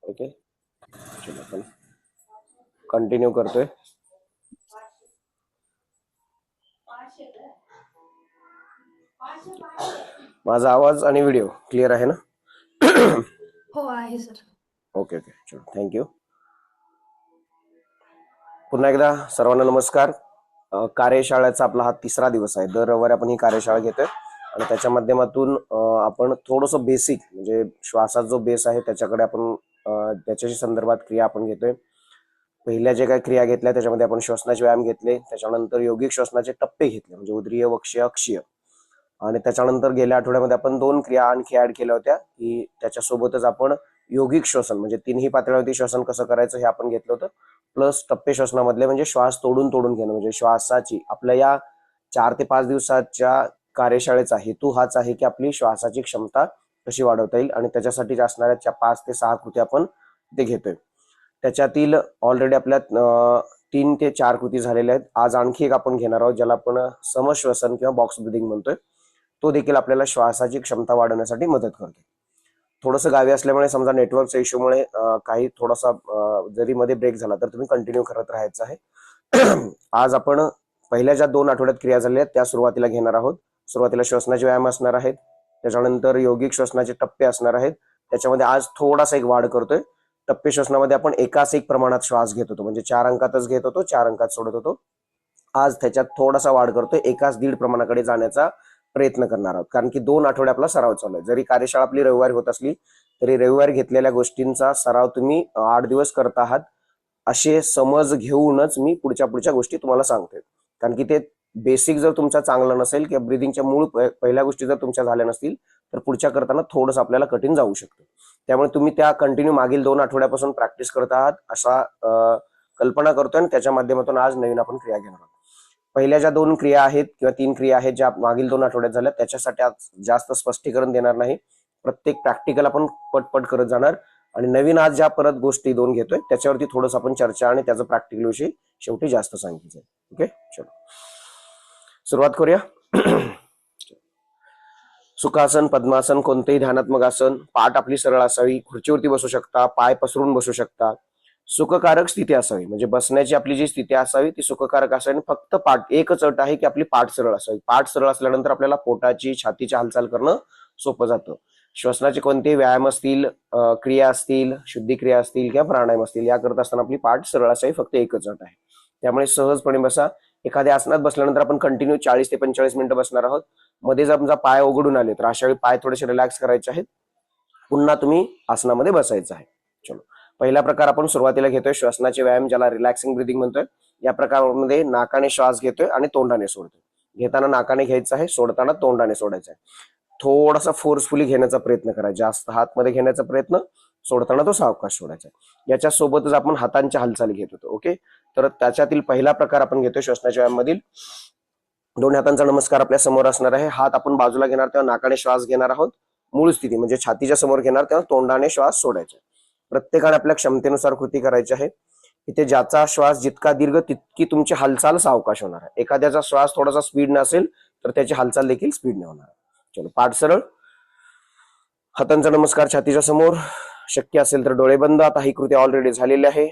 Okay, चलो आपण continue करतोय. माझा आवाज आणि व्हिडिओ क्लिअर आहे ना? हो आहे सर. ओके ओके, चलो थँक्यू. पुन्हा एकदा सर्वांना नमस्कार. कार्यशाळेचा आपला हा तिसरा दिवस आहे. दर रविवारी आपण ही कार्यशाळा घेतोय आणि त्याच्या माध्यमातून आपण थोडंसं बेसिक म्हणजे श्वासाचा जो बेस आहे त्याच्याकडे आपण त्याच्याशी संदर्भात क्रिया आपण घेतोय. पहिल्या जे काही क्रिया घेतल्या त्याच्यामध्ये आपण श्वसनाचे व्यायाम घेतले, त्याच्यानंतर योगिक श्वसनाचे टप्पे घेतले म्हणजे उदरीय, वक्षीय, अक्षीय. आणि त्याच्यानंतर गेल्या आठवड्यामध्ये आपण 2 क्रिया आणखी ऍड केल्या होत्या की त्याच्यासोबतच आपण योगिक श्वसन म्हणजे 3ही पातळीवरती श्वसन कसं करायचं हे आपण घेतलं होतं. प्लस टप्पे श्वसनामधले म्हणजे श्वास तोडून तोडून घेणं म्हणजे श्वासाची आपल्या या 4 ते 5 दिवसाच्या कार्यशाळेचा हेतू हाच आहे की आपली श्वासाची क्षमता कशी वाढवता येईल आणि त्याच्यासाठी असणाऱ्या 5 ते 6 कृती आपण ते घेतोय. त्याच्यातील ऑलरेडी आपल्या 3 ते 4 कृती झालेल्या आहेत. आज आणखी एक आपण घेणार आहोत ज्याला आपण समश्वसन किंवा बॉक्स ब्रीदिंग म्हणतोय. तो देखील आपल्याला श्वासाची क्षमता वाढवण्यासाठी मदत करतो. थोडंसं गावी असल्यामुळे समजा नेटवर्कच्या इश्यूमुळे काही थोडासा जरी मध्ये ब्रेक झाला तर तुम्ही कंटिन्यू करत राहायचं आहे. आज आपण पहिल्या ज्या 2 आठवड्यात क्रिया झाल्या आहेत त्या सुरुवातीला घेणार आहोत. सुरुवातीला श्वसनाचे व्यायाम असणार आहेत, त्याच्यानंतर योगिक श्वसनाचे टप्पे असणार आहेत. त्याच्यामध्ये आज थोडासा एक वाढ करतोय. टप्पे श्वसनामध्ये आपण एकाच एक प्रमाणात श्वास घेत होतो म्हणजे 4 अंकातच घेत होतो, 4 अंकात सोडत होतो. आज त्याच्यात थोडासा वाढ करतोय, 1.5 प्रमाणाकडे जाण्याचा प्रयत्न करणार आहोत. कारण की 2 आठवडे आपला सराव चालू आहे. जरी कार्यशाळा आपली रविवारी होत असली तरी रविवारी घेतलेल्या गोष्टींचा सराव तुम्ही 8 दिवस करत आहात असे समज घेऊनच मी पुढच्या गोष्टी तुम्हाला सांगतोय. कारण की ते बेसिक जर तुमचा चांगला नसेल किंवा ब्रिदिंगच्या मूळ पहिल्या गोष्टी जर तुमच्या झाल्या नसतील तर पुढच्या करताना थोडंसं आपल्याला कठीण जाऊ शकतं. त्यामुळे तुम्ही त्या कंटिन्यू मागील 2 आठवड्यापासून प्रॅक्टिस करत आहात असा कल्पना करतोय आणि त्याच्या माध्यमातून आज नवीन आपण क्रिया घेणार आहोत. पहिल्या ज्या 2 क्रिया आहेत किंवा 3 क्रिया आहेत ज्या मागील 2 आठवड्यात झाल्या त्याच्यासाठी आज जास्त स्पष्टीकरण देणार नाही. प्रत्येक प्रॅक्टिकल आपण पटपट करत जाणार आणि नवीन आज ज्या परत गोष्टी 2 घेतोय त्याच्यावरती थोडंसं आपण चर्चा आणि त्याचं प्रॅक्टिकल विषयी शेवटी जास्त सांगितलं. ओके, चलो सुरुवात करूया. सुखासन, पद्मासन, कोणतेही ध्यानात्मक आसन. पाठ आपली सरळ असावी. खुर्चीवरती बसू शकता, पाय पसरून बसू शकता. सुखकारक स्थिती असावी म्हणजे बसण्याची आपली जी स्थिती असावी ती सुखकारक असावी. फक्त पाठ एकच अट आहे की आपली पाठ सरळ असावी. पाठ सरळ असल्यानंतर आपल्याला पोटाची, छातीची हालचाल करणं सोपं जातं. श्वसनाचे कोणतेही व्यायाम असतील, क्रिया असतील, शुद्धी क्रिया असतील किंवा प्राणायाम असतील या करत असताना आपली पाठ सरळ असावी. फक्त एकच अट आहे. त्यामुळे सहजपणे बसा. एखाद्या आसनात बसल्यानंतर आपण कंटिन्यू 40 ते 45 मिनिटं बसणार आहोत. मध्ये जर तुमचा पाय उघडून आले तर अशा वेळी पाय थोडेसे रिलॅक्स करायचे आहेत. पुन्हा तुम्ही आसनामध्ये बसायचं आहे. चलो, पहिला प्रकार आपण सुरुवातीला घेतोय श्वसनाचे व्यायाम ज्याला रिलॅक्सिंग ब्रीदिंग म्हणतोय. या प्रकारामध्ये नाकाने श्वास घेतोय आणि तोंडाने सोडतोय. घेताना नाकाने घ्यायचं आहे, सोडताना तोंडाने सोडायचं आहे. थोडासा फोर्सफुली घेण्याचा प्रयत्न करा, जास्त हातमध्ये घेण्याचा प्रयत्न, सोडताना तो सावकाश सोडायचा आहे. याच्या सोबतच आपण हातांच्या हालचाली घेत होतो. ओके, तर त्याच्यातील पहिला प्रकार आपण घेतोय श्वसनाच्या व्यायाम मधील. 2 हातांचा नमस्कार आपल्या समोर असणार आहे. हात आपण बाजूला घेणार तेव्हा नाकाने श्वास घेणार आहोत. मूळ स्थिती म्हणजे छातीच्या समोर घेणार तेव्हा तोंडाने श्वास सोडायचा. प्रत्येकाने आपल्या क्षमतेनुसार कृती करायची आहे. इथे ज्याचा श्वास जितका दीर्घ तितकी तुमची हालचाल सावकाश होणार आहे. एखाद्याचा श्वास थोडासा स्पीड नसेल तर त्याची हालचाल देखील स्पीडने होणार आहे. चलो, पाठ सरळ, हातांचा नमस्कार छातीच्या समोर. शक्य असेल तर डोळे बंद. आता ही कृती ऑलरेडी झालेली आहे.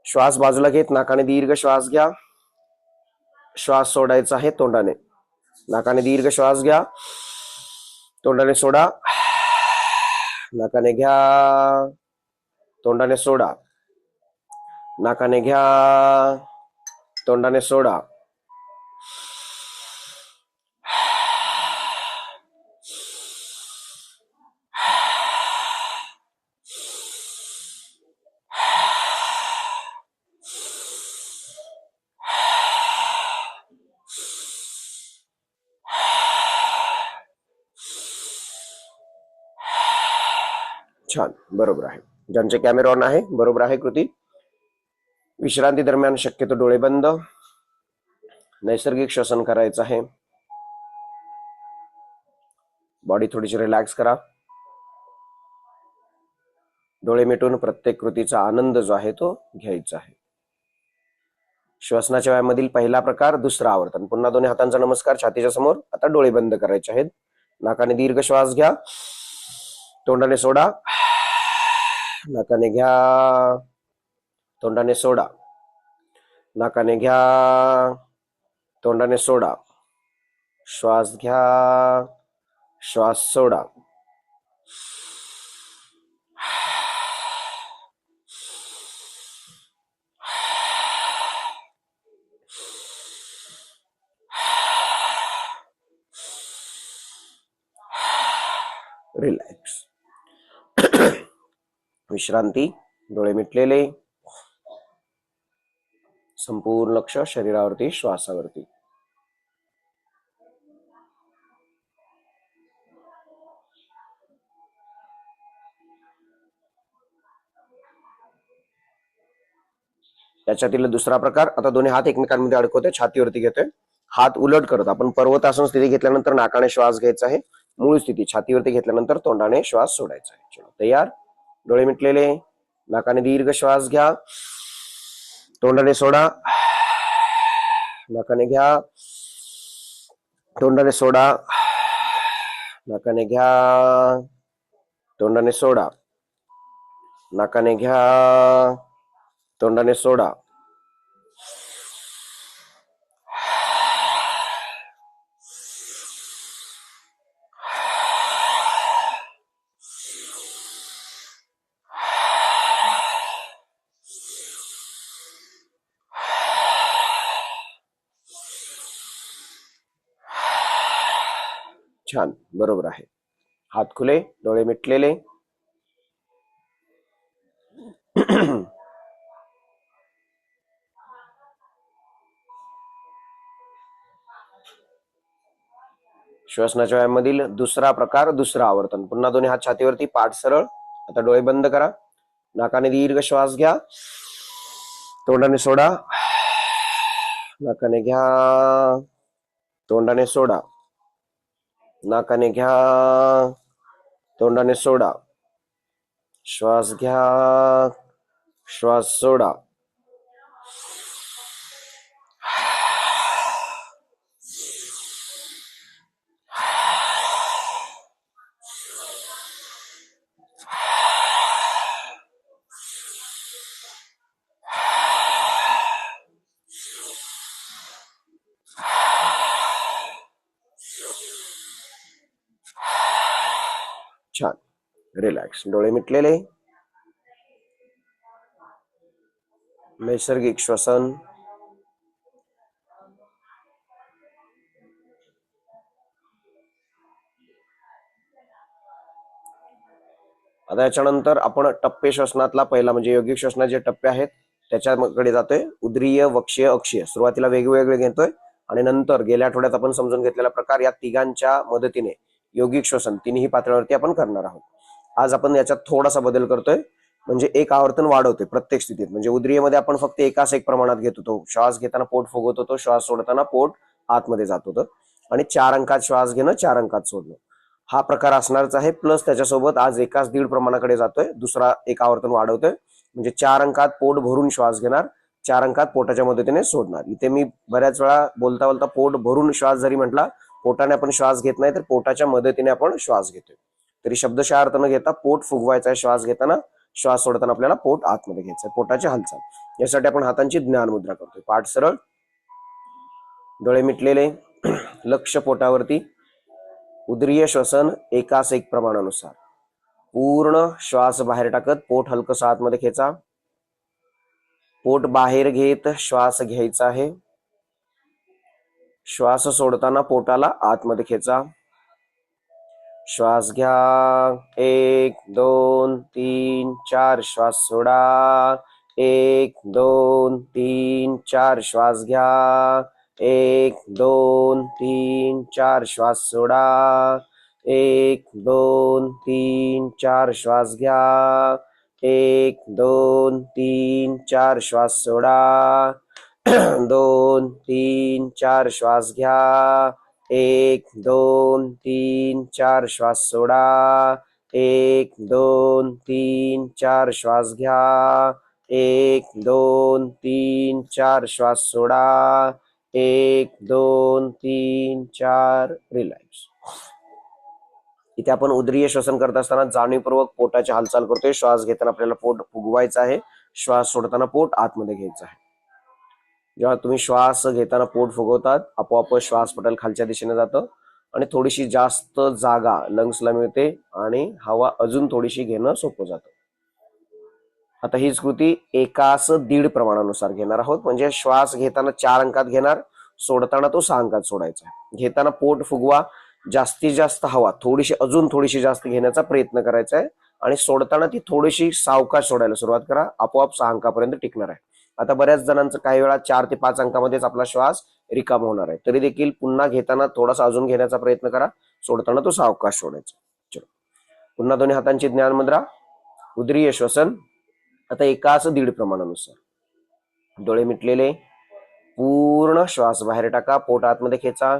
श्वास बाजूला घेत नाकाने दीर्घ श्वास घ्या. श्वास सोडायचा आहे तोंडाने. नाकाने दीर्घ श्वास घ्या, तोंडाने सोडा. नाकाने घ्या, तोंडाने सोडा. नाकाने घ्या, तोंडाने सोडा. छान, बरोबर आहे. ज्यांचे कॅमेरा ऑन आहे बरोबर आहे कृती. विश्रांती दरम्यान शक्यतो डोळे बंद, नैसर्गिक श्वसन करायचं आहे. बॉडी थोडीशी रिलॅक्स करा. डोळे मिटून प्रत्येक कृतीचा आनंद जो आहे तो घ्यायचा आहे. श्वसनाच्या व्यायामामधील पहिला प्रकार, दुसरा आवर्तन. पुन्हा 2 हातांचा नमस्कार छातीच्या समोर. आता डोळे बंद करायचे आहेत. नाकाने दीर्घ श्वास घ्या, तोंडाने सोडा. नाकाने घ्या, तोंडाने सोडा. नाकाने घ्या, तोंडाने सोडा. श्वास घ्या, श्वास सोडा. रिलॅक्स. विश्रांती. डोळे मिटलेले. संपूर्ण लक्ष शरीरावरती, श्वासावरती. त्याच्यातील दुसरा प्रकार. आता दोन्ही हात एकमेकांमध्ये अडकवतोय, छातीवरती घेतोय. हात उलट करत आपण पर्वतासन स्थिती घेतल्यानंतर नाकाने श्वास घ्यायचा आहे. मूळ स्थिती छातीवरती घेतल्यानंतर तोंडाने श्वास सोडायचा आहे. चलो तयार. डोळे मिटलेले. नाकाने दीर्घ श्वास घ्या, तोंडाने सोडा. नाकाने घ्या, तोंडाने सोडा. नाकाने घ्या, तोंडाने सोडा. नाकाने घ्या, तोंडाने सोडा. छान, बरोबर आहे. हात खुले, डोळे मिटलेले. श्वसनाच्या व्यायामामधील दुसरा प्रकार, दुसरा आवर्तन. पुन्हा दोन्ही हात छातीवरती, पाठ सरळ. आता डोळे बंद करा. नाकाने दीर्घ श्वास घ्या, तोंडाने सोडा. नाकाने घ्या, तोंडाने सोडा. नाकाने घ्या, तोंडाने सोडा. श्वास घ्या, श्वास सोडा. छान, रिलॅक्स. डोळे मिटलेले. नैसर्गिक श्वसन. आता याच्यानंतर आपण टप्पे श्वसनातला पहिला म्हणजे योगिक श्वसनाचे टप्पे आहेत त्याच्याकडे जातोय. उदरीय, वक्षीय, अक्षीय. सुरुवातीला वेगवेगळे घेतोय आणि नंतर गेल्या आठवड्यात आपण समजून घेतलेला प्रकार या तिघांच्या मदतीने योगिक श्वसन तिन्ही पातळीवरती आपण करणार आहोत. आज आपण याच्यात थोडासा बदल करतोय, म्हणजे एक आवर्तन वाढवतोय प्रत्येक स्थितीत. म्हणजे उदरीयमध्ये आपण फक्त एकाच एक प्रमाणात घेत होतो. श्वास घेताना पोट फुगवत होतो, श्वास सोडताना पोट आतमध्ये जात होतं आणि 4 अंकात श्वास घेणं, 4 अंकात सोडणं हा प्रकार असणारच आहे. प्लस त्याच्यासोबत आज एकाच दीड प्रमाणाकडे जातोय, दुसरा एक आवर्तन वाढवतोय. म्हणजे 4 अंकात पोट भरून श्वास घेणार, 4 अंकात पोटाच्या मदतीने सोडणार. इथे मी बऱ्याच वेळा बोलता बोलता पोट भरून श्वास जरी म्हटला, पोटाने आपण श्वास घेत नाही तर पोटाच्या मदतीने आपण श्वास घेतोय. तरी शब्दशः अर्थ न घेता पोट फुगवायचा आहे श्वास घेताना, श्वास सोडताना आपल्याला पोट आतमध्ये घ्यायचं आहे, पोटाची हालचाल. यासाठी आपण हातांची ज्ञान मुद्रा करतोय. पाठ सरळ, डोळे मिटलेले, लक्ष पोटावरती. उदरीय श्वसन एकास एक प्रमाणानुसार. पूर्ण श्वास बाहेर टाकत पोट हलकस आतमध्ये खेचा. पोट बाहेर घेत श्वास घ्यायचा आहे. श्वास सोडताना पोटाला आतमध्ये खेचा. श्वास घ्या, 1 2 3 4. श्वास सोडा, 1 2 3 4. श्वास घ्या, 1 2 3 4. श्वास सोडा, 1 2 3 4. श्वास घ्या, 1 2 3 4. श्वास सोडा, 2 3 4. श्वास घ्या, 1 2 3 4. श्वास सोडा, 1 2 3 4. श्वास घ्या, 1 2 3 4. श्वास सोडा, 1 2 3 4. रिलॅक्स. इथे आपण उदरीय श्वसन करत असताना जाणीवपूर्वक पोटाची हालचाल करतोय. श्वास घेताना आपल्याला पोट फुगवायचं आहे, श्वास सोडताना पोट आतमध्ये घ्यायचं आहे. जेव्हा तुम्ही श्वास घेताना पोट फुगवतात, आपोआप श्वास पटल खालच्या दिशेने जातं आणि थोडीशी जास्त जागा लंग्सला मिळते आणि हवा अजून थोडीशी घेणं सोपं जातं. आता हीच कृती एकास दीड प्रमाणानुसार घेणार आहोत. म्हणजे श्वास घेताना 4 अंकात घेणार, सोडताना तो 6 अंकात सोडायचा आहे. घेताना पोट फुगवा, जास्तीत जास्त हवा अजून थोडीशी जास्त घेण्याचा प्रयत्न करायचा आहे आणि सोडताना ती थोडीशी सावकाश सोडायला सुरुवात करा. आपोआप 6 अंकापर्यंत टिकणार आहे. आता बऱ्याच जणांचं काही वेळा 4 ते 5 अंकामध्येच आपला श्वास रिकाम होणार आहे. तरी देखील पुन्हा घेताना थोडासा अजून घेण्याचा प्रयत्न करा, सोडताना तो सावकाश सोडायचा. चलो, पुन्हा दोन्ही हातांची ज्ञान मुद्रा, उदरीय श्वसन. आता एकाच दीड प्रमाणानुसार डोळे मिटलेले, पूर्ण श्वास बाहेर टाका, पोट आतमध्ये खेचा,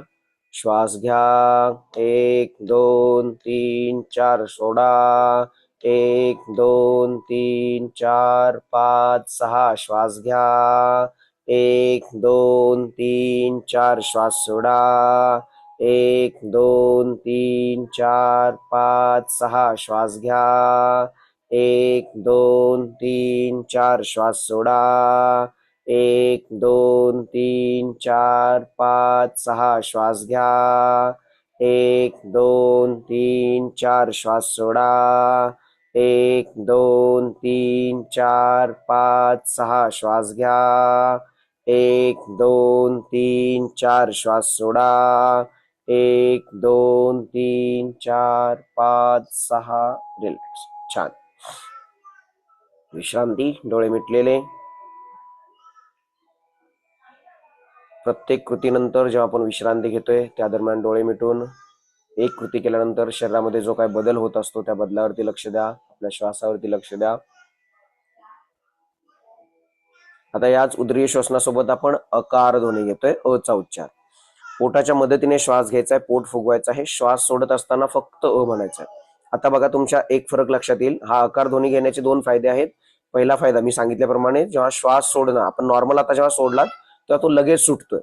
श्वास घ्या, 1 2 3 4 सोडा, 1 2 3 4 5 6 श्वास घ्या, 1 2 3 4 श्वास सोडा, 1 2 3 4 5 6 श्वास घ्या, 1 2 3 4 श्वास सोडा, 1 2 3 4 5 6 श्वास घ्या, 1 2 3 4 श्वास सोडा, 1 2 3 4 5 6 श्वास घ्या, 1 2 3 4 श्वास सोडा, 1 2 3 4 5 6 रिलॅक्स. छान. विश्रांती, डोळे मिटलेले. प्रत्येक कृतीनंतर जेव्हा आपण विश्रांती घेतोय त्या दरम्यान डोळे मिटून एक कृती केल्यानंतर शरीरामध्ये जो काही बदल होत असतो त्या बदलावरती लक्ष द्या, आपल्या श्वासावरती लक्ष द्या. आता याच उदरीय श्वसनासोबत आपण अकार ध्वनी घेतोय, अचा उच्चार. पोटाच्या मदतीने श्वास घ्यायचा आहे, पोट फुगवायचं आहे, श्वास सोडत असताना फक्त अ म्हणायचं आहे. आता बघा तुमच्या एक फरक लक्षात येईल. हा आकार ध्वनी घेण्याचे 2 फायदे आहेत. पहिला फायदा मी सांगितल्याप्रमाणे जेव्हा श्वास सोडणं आपण नॉर्मल आता जेव्हा सोडलात तेव्हा तो लगेच सुटतोय,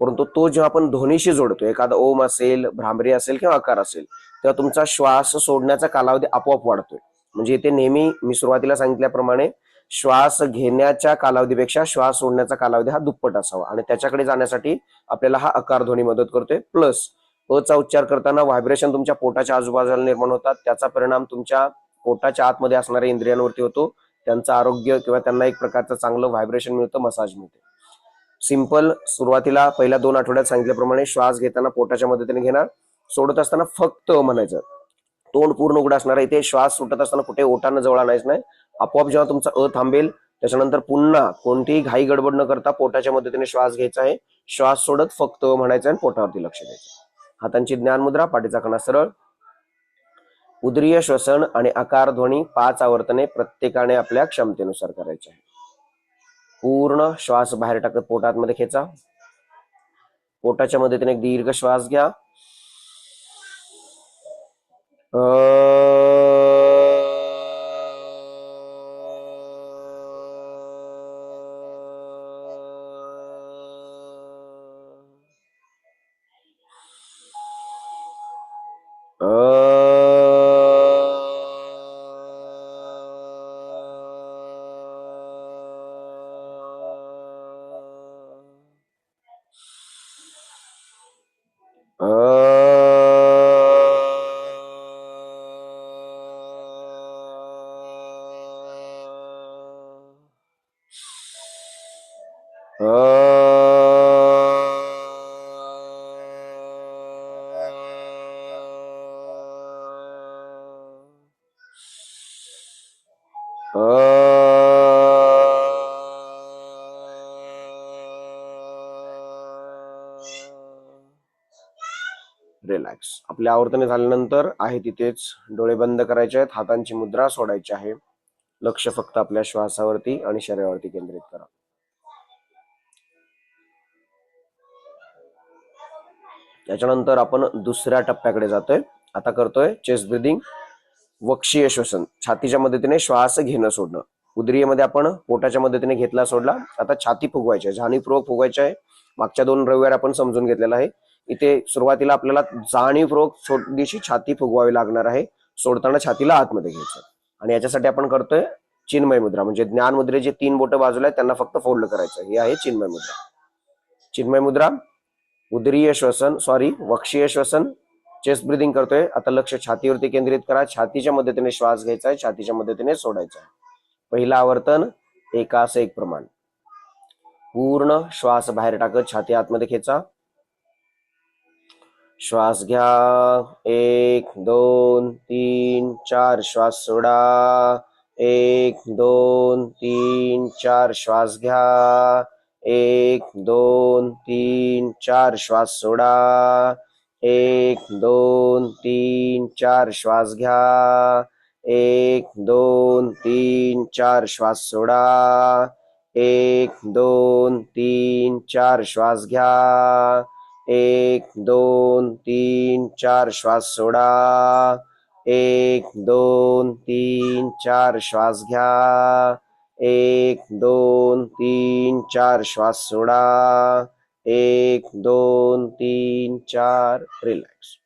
परंतु तो जेव्हा आपण ध्वनीशी जोडतोय, एखादा ओम असेल, भ्रामरी असेल किंवा आकार असेल, तेव्हा तुमचा श्वास सोडण्याचा कालावधी आपोआप वाढतोय. म्हणजे इथे नेहमी मी सुरुवातीला सांगितल्याप्रमाणे श्वास घेण्याच्या कालावधीपेक्षा श्वास सोडण्याचा कालावधी हा दुप्पट असावा आणि त्याच्याकडे जाण्यासाठी आपल्याला हा आकार ध्वनी मदत करतोय. प्लस अचा उच्चार करताना व्हायब्रेशन तुमच्या पोटाच्या आजूबाजूला निर्माण होतात, त्याचा परिणाम तुमच्या पोटाच्या आतमध्ये असणाऱ्या इंद्रियांवरती होतो. त्यांचं आरोग्य किंवा त्यांना एक प्रकारचं चांगलं व्हायब्रेशन मिळतं, मसाज मिळते. सिंपल, सुरुवातीला पहिल्या 2 आठवड्यात सांगितल्याप्रमाणे श्वास घेताना पोटाच्या मदतीने घेणार, सोडत असताना फक्त म्हणायचं, तोंड पूर्ण उघड असणार. इथे श्वास सुटत असताना कुठे ओठांना जवळ आणायचं नाही. आपोआप जेव्हा तुमचा थांबेल त्याच्यानंतर पुन्हा कोणतीही घाई गडबड न करता पोटाच्या मदतीने श्वास घ्यायचा आहे, श्वास सोडत फक्त म्हणायचं आणि पोटावरती लक्ष द्यायचं. हातांची ज्ञान मुद्रा, पाठीचा कणा सरळ. उदरीय श्वसन आणि आकार ध्वनी 5 आवर्तने प्रत्येकाने आपल्या क्षमतेनुसार करायचे आहे. पूर्ण श्वास बाहेर टाकत पोटात मध्ये खेचा, पोटाच्या मदतीने एक दीर्घ श्वास घ्या. रिलॅक्स. आपल्या आवर्तने झाल्यानंतर आहे तिथेच डोळे बंद करायचे आहेत, हातांची मुद्रा सोडायची आहे. लक्ष फक्त आपल्या श्वासावरती आणि शरीरावरती केंद्रित करा. त्याच्यानंतर आपण दुसऱ्या टप्प्याकडे जातोय. आता करतोय चेस्ट ब्रीदिंग, वक्षीय श्वसन. छातीच्या मदतीने श्वास घेणं सोडणं. उदरीय मध्ये आपण पोटाच्या मदतीने घेतला सोडला. आता छाती फुगवायची आहे, जाणीवपूर्वक फुगवायची आहे. मागच्या 2 रविवार आपण समजून घेतलेला आहे इथे सुरुवातीला आपल्याला जाणीवपूर्वक छोटीशी छाती फुगवावी लागणार आहे. सोडताना छातीला आतमध्ये घ्यायचं आणि याच्यासाठी आपण करतोय चिन्मय मुद्रा. म्हणजे ज्ञान मुद्रेचे 3 बोटं बाजूला आहेत त्यांना फक्त फोल्ड करायचं. ही आहे चिन्मय मुद्रा. चिन्मय मुद्रा, उदरीय श्वसन वक्षीय श्वसन, चेस्ट ब्रिदिंग करतोय. आता लक्ष छातीवरती केंद्रित करा. छातीच्या मदतीने श्वास घ्यायचा आहे, छातीच्या मदतीने सोडायचा आहे. पहिलं आवर्तन एकास एक प्रमाण. पूर्ण श्वास बाहेर टाकत छाती आतमध्ये खेचा. श्वास घ्या. 1 2 3 4. श्वास सोडा. 1 2 3 4. श्वास घ्या. 1 2 3 4. श्वास सोडा. 1 2 3 4. श्वास घ्या. 1 2 3 4. श्वास सोडा. 1 2 3 4. श्वास घ्या. 1 2 3 4. श्वास सोडा. 1 2 3 4. श्वास घ्या. 1 2 3 4. श्वास सोडा. 1 2 3 4. रिलॅक्स.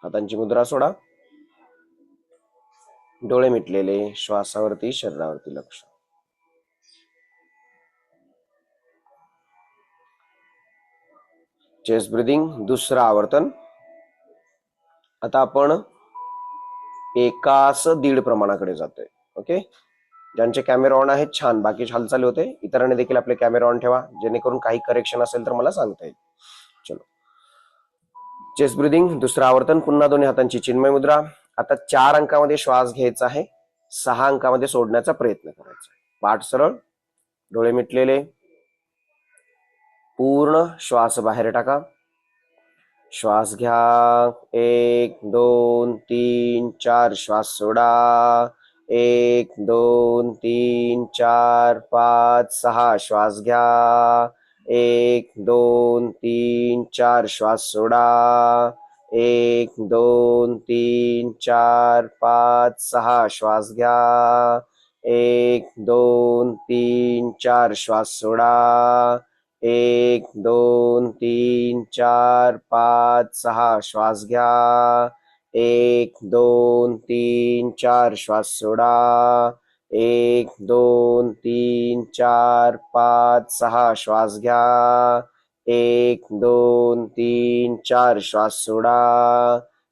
हातांची मुद्रा सोडा. डोळे मिटलेले. श्वासावरती, शरीरावरती लक्ष. चेस्ट ब्रिदिंग दुसरं आवर्तन. आता आपण एकास दीड प्रमाणाकडे जातोय. ओके, ज्यांचे कॅमेरा ऑन आहेत छान, बाकी हालचाली होते. इतरांनी देखील आपले कॅमेरा ऑन ठेवा जेणेकरून काही करेक्शन असेल तर मला सांगता येईल. चलो, चेस्ट ब्रिदिंग दुसरं आवर्तन. पुन्हा दोन्ही हातांची चिन्मय मुद्रा. आता 4 अंकामध्ये श्वास घ्यायचा आहे, 6 अंकामध्ये सोडण्याचा प्रयत्न करायचा आहे. पाठ सरळ, डोळे मिटलेले. पूर्ण श्वास बाहेर टाका. श्वास घ्या. 1 2 3 4. श्वास सोडा. 1 2 3 4 5 6. श्वास घ्या. 1 2 3 4. श्वास सोडा. 1 2 3 4 5 6. श्वास घ्या. 1 2 3 4. श्वास सोडा. 1 2 3 4 5 6. श्वास घ्या. 1 2 3 4. श्वास सोडा. 1 2 3 4 5 6. श्वास घ्या. 1 2 3 4. श्वास सोडा.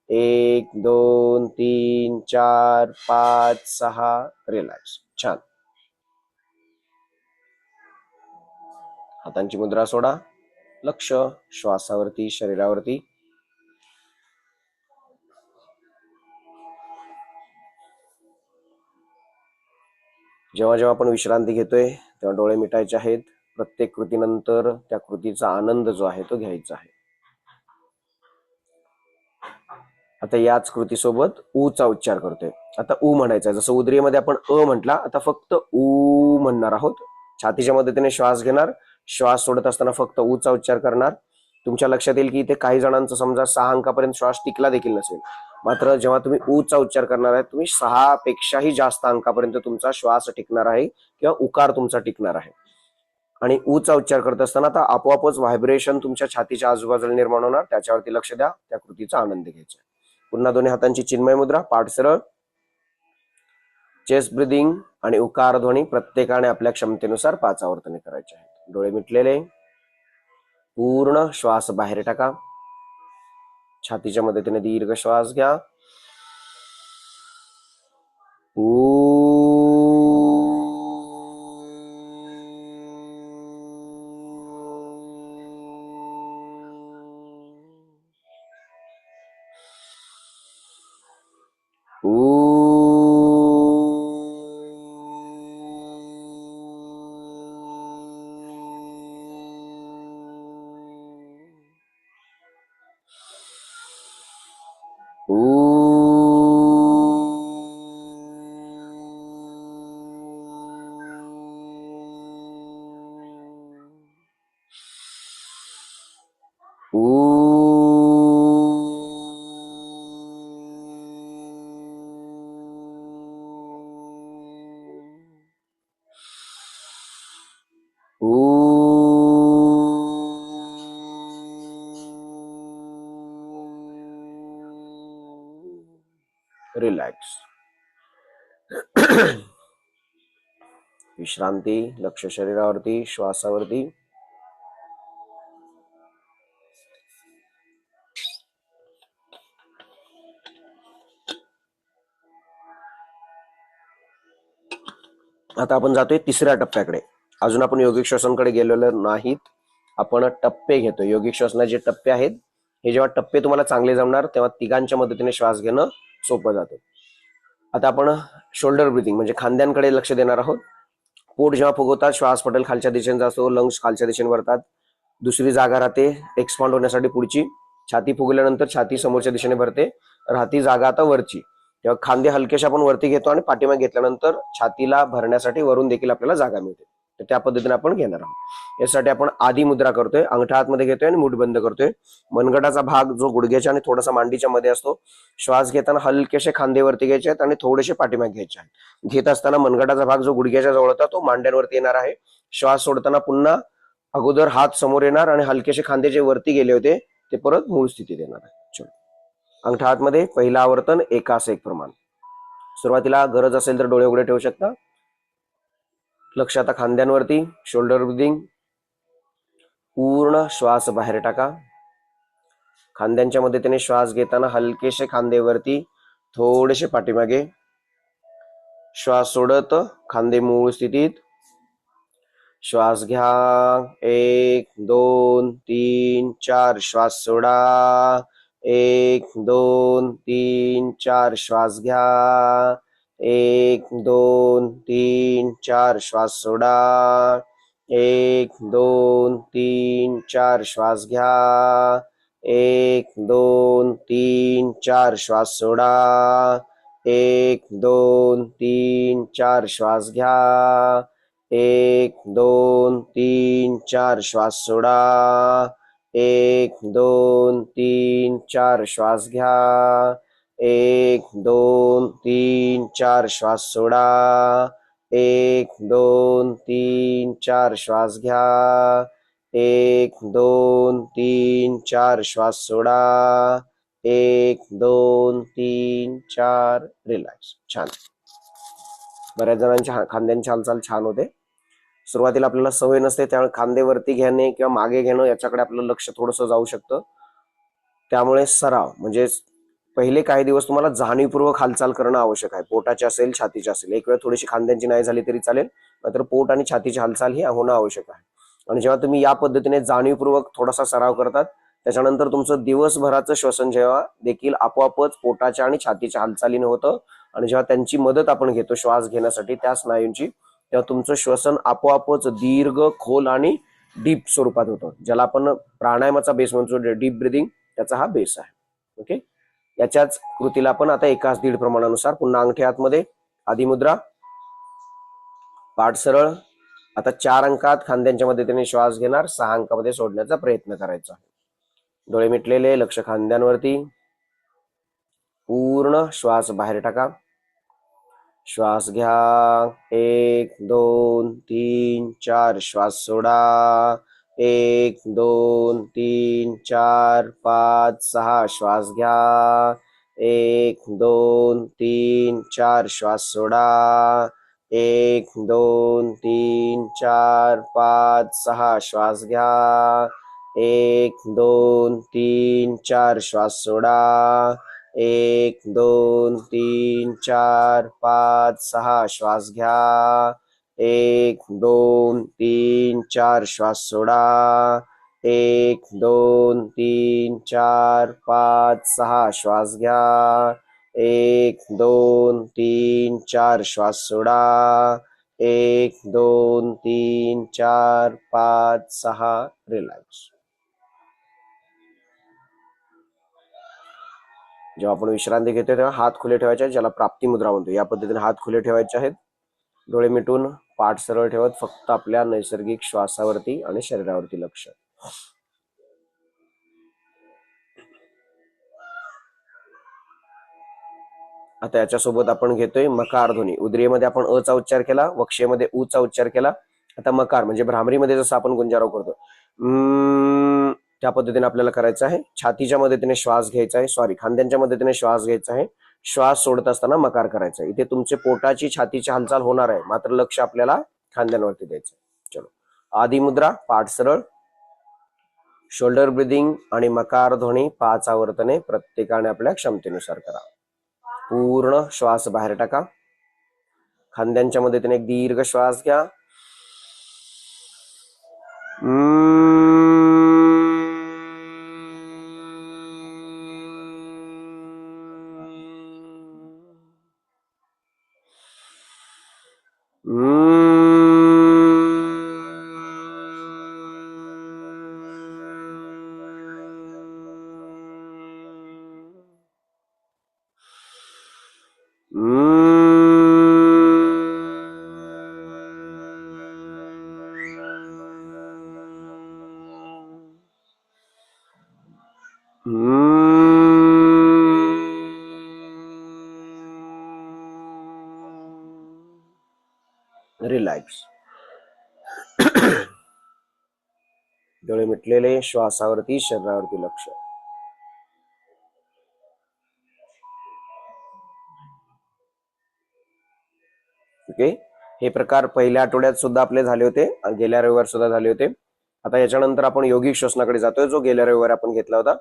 1 2 3 4 5 6. रिलॅक्स. छान. हातांची मुद्रा सोडा. लक्ष श्वासावरती, शरीरावरती. जेव्हा जेव्हा आपण विश्रांती घेतोय तेव्हा डोळे मिटायचे आहेत. प्रत्येक कृतीनंतर त्या कृतीचा आनंद जो आहे तो घ्यायचा आहे. आता याच कृतीसोबत ऊचा उच्चार करतोय. आता ऊ म्हणायचा आहे. जसं उदरीमध्ये आपण अ म्हटला, आता फक्त ऊ म्हणणार आहोत. छातीच्या मदतीने श्वास घेणार. श्वास सोडत असताना फक्त ऊचा उच्चार करणार. तुमच्या लक्षात येईल की इथे काही जणांचा समजा 6 अंकापर्यंत श्वास टिकला देखील नसेल. मात्र जेव्हा तुम्ही ऊचा उच्चार करणार आहे, तुम्ही 6 पेक्षाही जास्त अंकापर्यंत तुमचा श्वास टिकणार आहे किंवा उकार तुमचा टिकणार आहे. आणि ऊचा उच्चार करत असताना आता आपोआपच व्हायब्रेशन तुमच्या छातीच्या आजूबाजूला निर्माण होणार. त्याच्यावरती लक्ष द्या. त्या कृतीचा आनंद घ्यायचा. पुन्हा दोन्ही हातांची चिन्मय मुद्रा. पाठ सरळ. चेस्ट ब्रिदिंग आणि उकार ध्वनी प्रत्येकाने आपल्या क्षमतेनुसार 5 आवर्तने करायचे आहेत. डोळे मिटलेले. पूर्ण श्वास बाहेर टाका. छातीच्या मदतीने दीर्घ श्वास घ्या. रिलॅक्स. विश्रांती, लक्ष शरीरावरती, श्वासावरती. आता आपण जातोय तिसऱ्या टप्प्याकडे. अजून आपण योगिक श्वसनकडे गेलेलो नाहीत. आपण टप्पे घेतोय. योगिक श्वसनाचे टप्पे आहेत. हे जेव्हा टप्पे तुम्हाला चांगले जमणार तेव्हा तिघांच्या मदतीने श्वास घेणं सोपं जातं. आता आपण शोल्डर ब्रिथिंग म्हणजे खांद्यांकडे लक्ष देणार आहोत. पोट जेव्हा फुगवतात श्वास पटेल खालच्या दिशेने जातो, लंग्स खालच्या दिशेने भरतात. दुसरी जागा राहते एक्सपांड होण्यासाठी पुढची. छाती फुगल्यानंतर छाती समोरच्या दिशेने भरते, राहती जागा आता वरची. तेव्हा खांदे हलकेसे आपण वरती घेतो आणि पाठीमागे घेतल्यानंतर छातीला भरण्यासाठी वरून देखील आपल्याला जागा मिळते. तर त्या पद्धतीने आपण घेणार आहोत. यासाठी आपण आदी मुद्रा करतोय. अंगठा आतमध्ये घेतोय आणि मूठ बंद करतोय. मनगटाचा भाग जो गुडघ्याच्या आणि थोडासा मांडीच्या मध्ये असतो. श्वास घेताना हलकेसे खांदे वरती घ्यायचे आहेत आणि थोडेसे पाठीमागे घ्यायचे आहेत. घेत असताना मनगटाचा भाग जो गुडघ्याच्या जवळ होता तो मांड्यांवरती येणार आहे. श्वास सोडताना पुन्हा अगोदर हात समोर येणार आणि हलकेसे खांदे जे वरती गेले होते ते परत मूळ स्थितीत येणार आहे. चलो. अंगठा आतमध्ये पहिला आवर्तन एकास एक प्रमाण. सुरुवातीला गरज असेल तर डोळे उघडे ठेवू शकता. लक्ष आता खांद्यांवरती. Shoulder breathing. पूर्ण श्वास बाहेर टाका. खांद्यांच्या मदतीने श्वास घेताना हलकेसे खांदे वरती, थोडेसे पाठीमागे. श्वास सोडत खांदे मूळ स्थितीत. श्वास घ्या. 1 2 3 4. श्वास सोडा. 1 2 3 4. श्वास घ्या. 1 2 3 4. श्वास सोडा. 1 2 3 4. श्वास घ्या. 1 2 3 4. श्वास सोडा. 1 2 3 4. श्वास घ्या. 1 2 3 4. श्वास सोडा. 1 2 3 4. श्वास घ्या. 1 2 3 4. श्वास सोडा. 1 2 3 4. श्वास घ्या. 1 2 3 4. श्वास सोडा. 1 2 3 4. रिलॅक्स. छान. बऱ्याच जणांच्या खांद्यांची हालचाल छान होते. सुरुवातीला आपल्याला सवय नसते त्यामुळे खांदे वरती घेणे किंवा मागे घेणं याच्याकडे आपलं लक्ष थोडंसं जाऊ शकतं. त्यामुळे सराव म्हणजे पहिले काही दिवस तुम्हाला जाणीवपूर्वक हालचाल करणं आवश्यक आहे. पोटाची असेल, छातीची असेल. एक वेळ थोडीशी खांद्यांची नाही झाली तरी चालेल, मात्र पोट आणि छातीची हालचाल ही होणं आवश्यक आहे. आणि जेव्हा तुम्ही या पद्धतीने जाणीवपूर्वक थोडासा सराव करतात त्याच्यानंतर तुमचं दिवसभराचं श्वसन जेव्हा देखील आपोआपच पोटाच्या आणि छातीच्या हालचालीने होतं आणि जेव्हा त्यांची मदत आपण घेतो श्वास घेण्यासाठी त्या स्नायूंची, तेव्हा तुमचं श्वसन आपोआपच दीर्घ, खोल आणि डीप स्वरूपात होतं. ज्याला आपण प्राणायामाचा बेस म्हणतो, डीप ब्रिदिंग, त्याचा हा बेस आहे. ओके. याच्याच कृतीला आपण आता एकाच दीड प्रमाणानुसार पुन्हा अंगठे आतमध्ये, आदी मुद्रा, पाठ सरळ. आता 4 अंकात खांद्यांच्या मदतीने श्वास घेणार, 6 अंकामध्ये सोडण्याचा प्रयत्न करायचा आहे. डोळे मिटलेले, लक्ष खांद्यांवरती. पूर्ण श्वास बाहेर टाका. श्वास घ्या. 1 2 3 4. श्वास सोडा. 1 2 3 4 5 6. श्वास घ्या. 1 2 3 4. श्वास सोडा. 1 2 3 4 5 6. श्वास घ्या. 1 2 3 4. श्वास सोडा. 1 2 3 4 5 6. श्वास घ्या. 1 2 3 4. श्वास सोडा. 1 2 3 4 5 6. श्वास घ्या. 1 2 3 4. श्वास सोडा. 1 2 3 4 5 6. रिलॅक्स. जेव्हा आपण विश्रांती घेतो तेव्हा हात खुले ठेवायचे आहेत, ज्याला प्राप्ती मुद्रा म्हणतो. या पद्धतीने हात खुले ठेवायचे आहेत. डोळे मिटून पाठ सरळ ठेवत फक्त आपल्या नैसर्गिक श्वासावरती आणि शरीरावरती लक्ष. आता याच्यासोबत आपण घेतोय मकार ध्वनी. उद्रियेमध्ये आपण अ चा उच्चार केला, वक्षेमध्ये उ चा उच्चार केला. आता मकार म्हणजे भ्रामरीमध्ये जसं आपण गुंजाराव करतो त्या पद्धतीने आपल्याला करायचं आहे. छातीच्या मदतीने श्वास घ्यायचा आहे, खांद्यांच्या मदतीने श्वास घ्यायचा आहे. श्वास सोडत असताना मकार करायचा. इथे तुमचे पोटाची छातीची हालचाल होणार आहे, मात्र लक्ष आपल्याला खांद्यांवरती द्यायचं. चलो, आदि मुद्रा, पाठ सरळ, शोल्डर ब्रिदिंग आणि मकार ध्वनी 5 आवर्तने प्रत्येकाने आपल्या क्षमतेनुसार करा. पूर्ण श्वास बाहेर टाका. खांद्यांच्या मदतीने एक दीर्घ श्वास घ्या. रिलॅक्स. डोळे मिटलेले, श्वासावरती, शरीरावरती लक्ष. ओके, हे प्रकार पहिल्या आठवड्यात सुद्धा आपले झाले होते आणि गेल्या रविवार सुद्धा झाले होते. आता याच्यानंतर आपण योगिक श्वसनाकडे जातोय, जो गेल्या रविवारी आपण घेतला होता.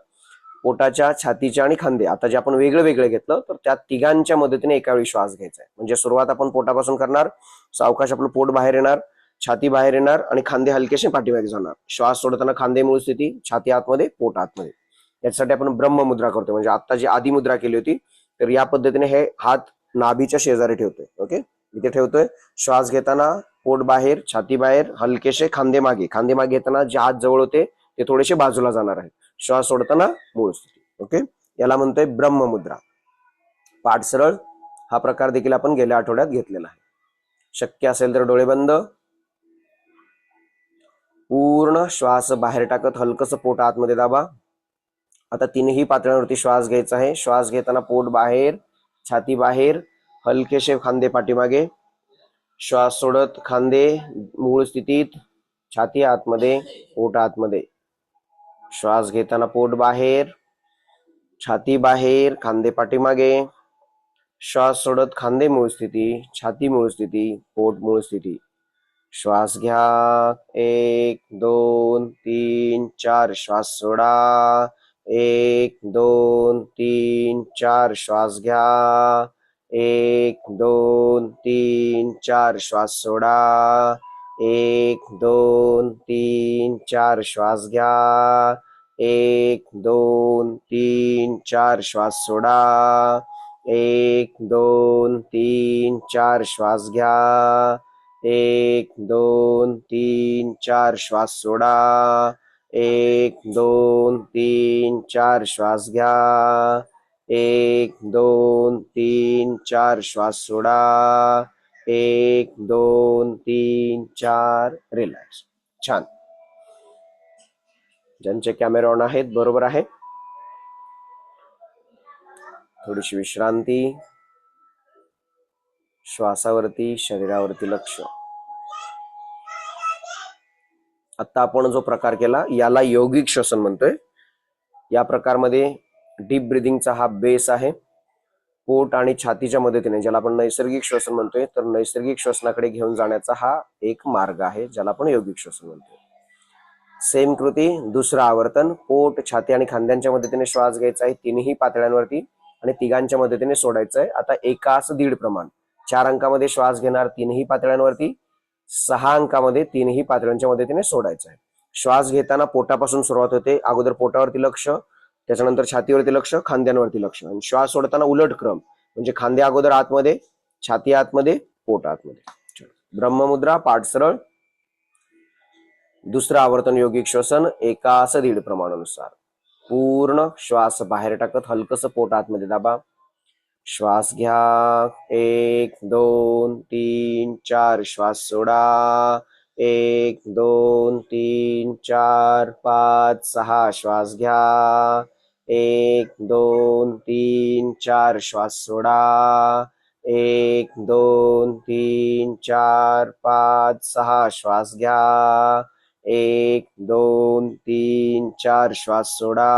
पोटाच्या, छातीच्या आणि खांदे, आता जे आपण वेगळं वेगळं घेतलं तर त्या तिघांच्या मदतीने एका वेळी श्वास घ्यायचा आहे. म्हणजे सुरुवात आपण पोटापासून करणार, सावकाश आपलं पोट बाहेर येणार, छाती बाहेर येणार आणि खांदे हलकेसे पाठीमागे जाणार. श्वास सोडताना खांदे मूळ स्थिती, छाती आतमध्ये, पोट आतमध्ये. याच्यासाठी आपण ब्रह्ममुद्रा करतो. म्हणजे आता जी आदि मुद्रा केली होती, तर या पद्धतीने हे हात नाभीच्या शेजारी ठेवतोय. ओके, इथे ठेवतोय. श्वास घेताना पोट बाहेर, छाती बाहेर, हलकेसे खांदे मागे. खांदे मागे घेताना जे हात जवळ होते ते थोडेसे बाजूला जाणार आहेत. श्वास सोडताना मूळ स्थिती. ओके, याला म्हणतोय ब्रह्ममुद्रा. पाठ सरळ. हा प्रकार देखील आपण गेल्या आठवड्यात घेतलेला आहे. शक्य असेल तर डोळे बंद. पूर्ण श्वास बाहेर टाकत हलकस पोट आतमध्ये दाबा. आता तीनही पातळ्यांवरती श्वास घ्यायचा आहे. श्वास घेताना पोट बाहेर, छाती बाहेर, हलकेसे खांदे पाठीमागे. श्वास सोडत खांदे मूळ स्थितीत, छाती आतमध्ये, पोट आतमध्ये. श्वास घेताना पोट बाहेर, छाती बाहेर, खांदे पाठीमागे. श्वास सोडत खांदे मूळ स्थिती, छाती मूळ स्थिती, पोट मूळ स्थिती. श्वास घ्या. 1 2 3 4. श्वास सोडा. 1 2 3 4. श्वास घ्या. 1 2 3 4. श्वास सोडा. 1 2 3 4. श्वास घ्या. 1 2 3 4. श्वास सोडा. 1 2 3 4. श्वास घ्या. 1 2 3 4. श्वास सोडा. 1 2 3 4. श्वास घ्या. 1 2 3 4. श्वास सोडा. 1 2 3 4. रिलॅक्स. छान. ज्यांचे कॅमेरा ऑन आहेत बरोबर आहे. थोडीशी विश्रांती. श्वासावरती, शरीरावरती लक्ष. आता आपण जो प्रकार केला याला योगिक श्वसन म्हणतोय. या प्रकारमध्ये डीप ब्रिदिंगचा हा बेस आहे. पोट आणि छातीच्या मदतीने, ज्याला आपण नैसर्गिक श्वसन म्हणतोय, तर नैसर्गिक श्वसनाकडे घेऊन जाण्याचा हा एक मार्ग आहे, ज्याला आपण योगिक श्वसन म्हणतोय. सेम कृती, दुसरं आवर्तन. पोट, छाती आणि खांद्यांच्या मदतीने श्वास घ्यायचा आहे तिन्ही पातळ्यांवरती आणि तिघांच्या मदतीने सोडायचं आहे. आता एकास दीड प्रमाण. 4 अंकामध्ये श्वास घेणार तिन्ही पातळ्यांवरती, 6 अंकामध्ये तिन्ही पातळ्यांच्या मदतीने सोडायचं आहे. श्वास घेताना पोटापासून सुरुवात होते. अगोदर पोटावरती लक्ष, त्याच्यानंतर छातीवरती लक्ष, खांद्यांवरती लक्ष. आणि श्वास सोडताना उलट क्रम, म्हणजे खांदे अगोदर आतमध्ये, छाती आतमध्ये, पोट आतमध्ये. ब्रह्ममुद्रा. पाठ सरळ. दुसरं आवर्तन योगिक श्वसन एकास दीड प्रमाणानुसार. पूर्ण श्वास बाहेर टाकत हलकस पोट आतमध्ये दाबा. श्वास घ्या. 1 2 3 4. श्वास सोडा. 1 2 3 4 5 6. श्वास घ्या. 1 2 3 4. श्वास सोडा. 1 2 3 4 5 6. श्वास घ्या. 1 2 3 4. श्वास सोडा.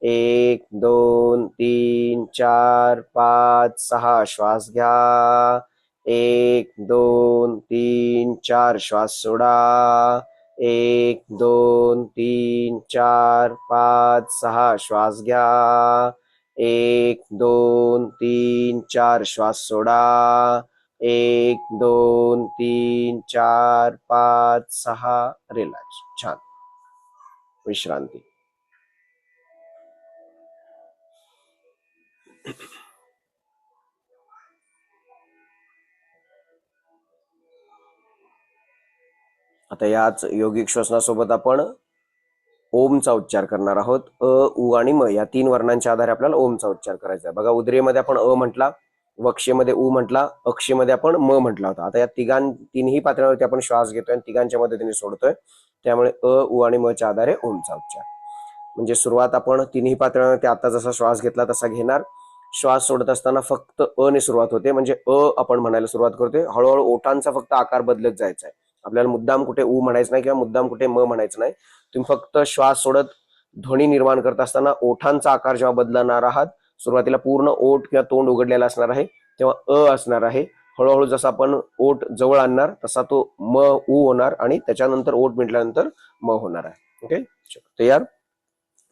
1 2 3 4 5 6 श्वास घ्या. 1 2 3 4 श्वास सोडा. 1 2 3 4 5 6 श्वास घ्या. 1 2 3 4 श्वास सोडा. 1 2 3 4 5 6 रिलॅक्स. छान. विश्रांती. आता याच योगिक श्वसनासोबत आपण ओमचा उच्चार करणार आहोत. अ, उ आणि म या 3 वर्णांच्या आधारे आपल्याला ओमचा उच्चार करायचा आहे. बघा, उद्रेमध्ये आपण अ म्हटला, वक्षेमध्ये उ म्हटला, अक्षेमध्ये आपण म म्हटला होता. आता या तिन्ही पातळीवरती आपण श्वास घेतोय आणि तिघांच्या मदतीने सोडतोय. त्यामुळे अ, उ आणि म च्या आधारे ओमचा उच्चार. म्हणजे सुरुवात आपण तिन्ही पातळीवरती आता जसा श्वास घेतला तसा घेणार. श्वास सोडत असताना फक्त अ ने सुरुवात होते, म्हणजे अ आपण म्हणायला सुरुवात करतोय. हळूहळू ओठांचा फक्त आकार बदलत जायचा आहे. आपल्याला मुद्दाम कुठे उ म्हणायचं नाही किंवा मुद्दाम कुठे म म्हणायचं नाही. तुम्ही फक्त श्वास सोडत ध्वनी निर्माण करत असताना ओठांचा आकार जेव्हा बदलणार आहात, सुरुवातीला पूर्ण ओठ किंवा तोंड उघडलेला असणार आहे, तेव्हा अ असणार आहे. हळूहळू जसं आपण ओठ जवळ आणणार तसा तो म उ होणार आणि त्याच्यानंतर ओठ मिटल्यानंतर म होणार आहे. ओके, तयार.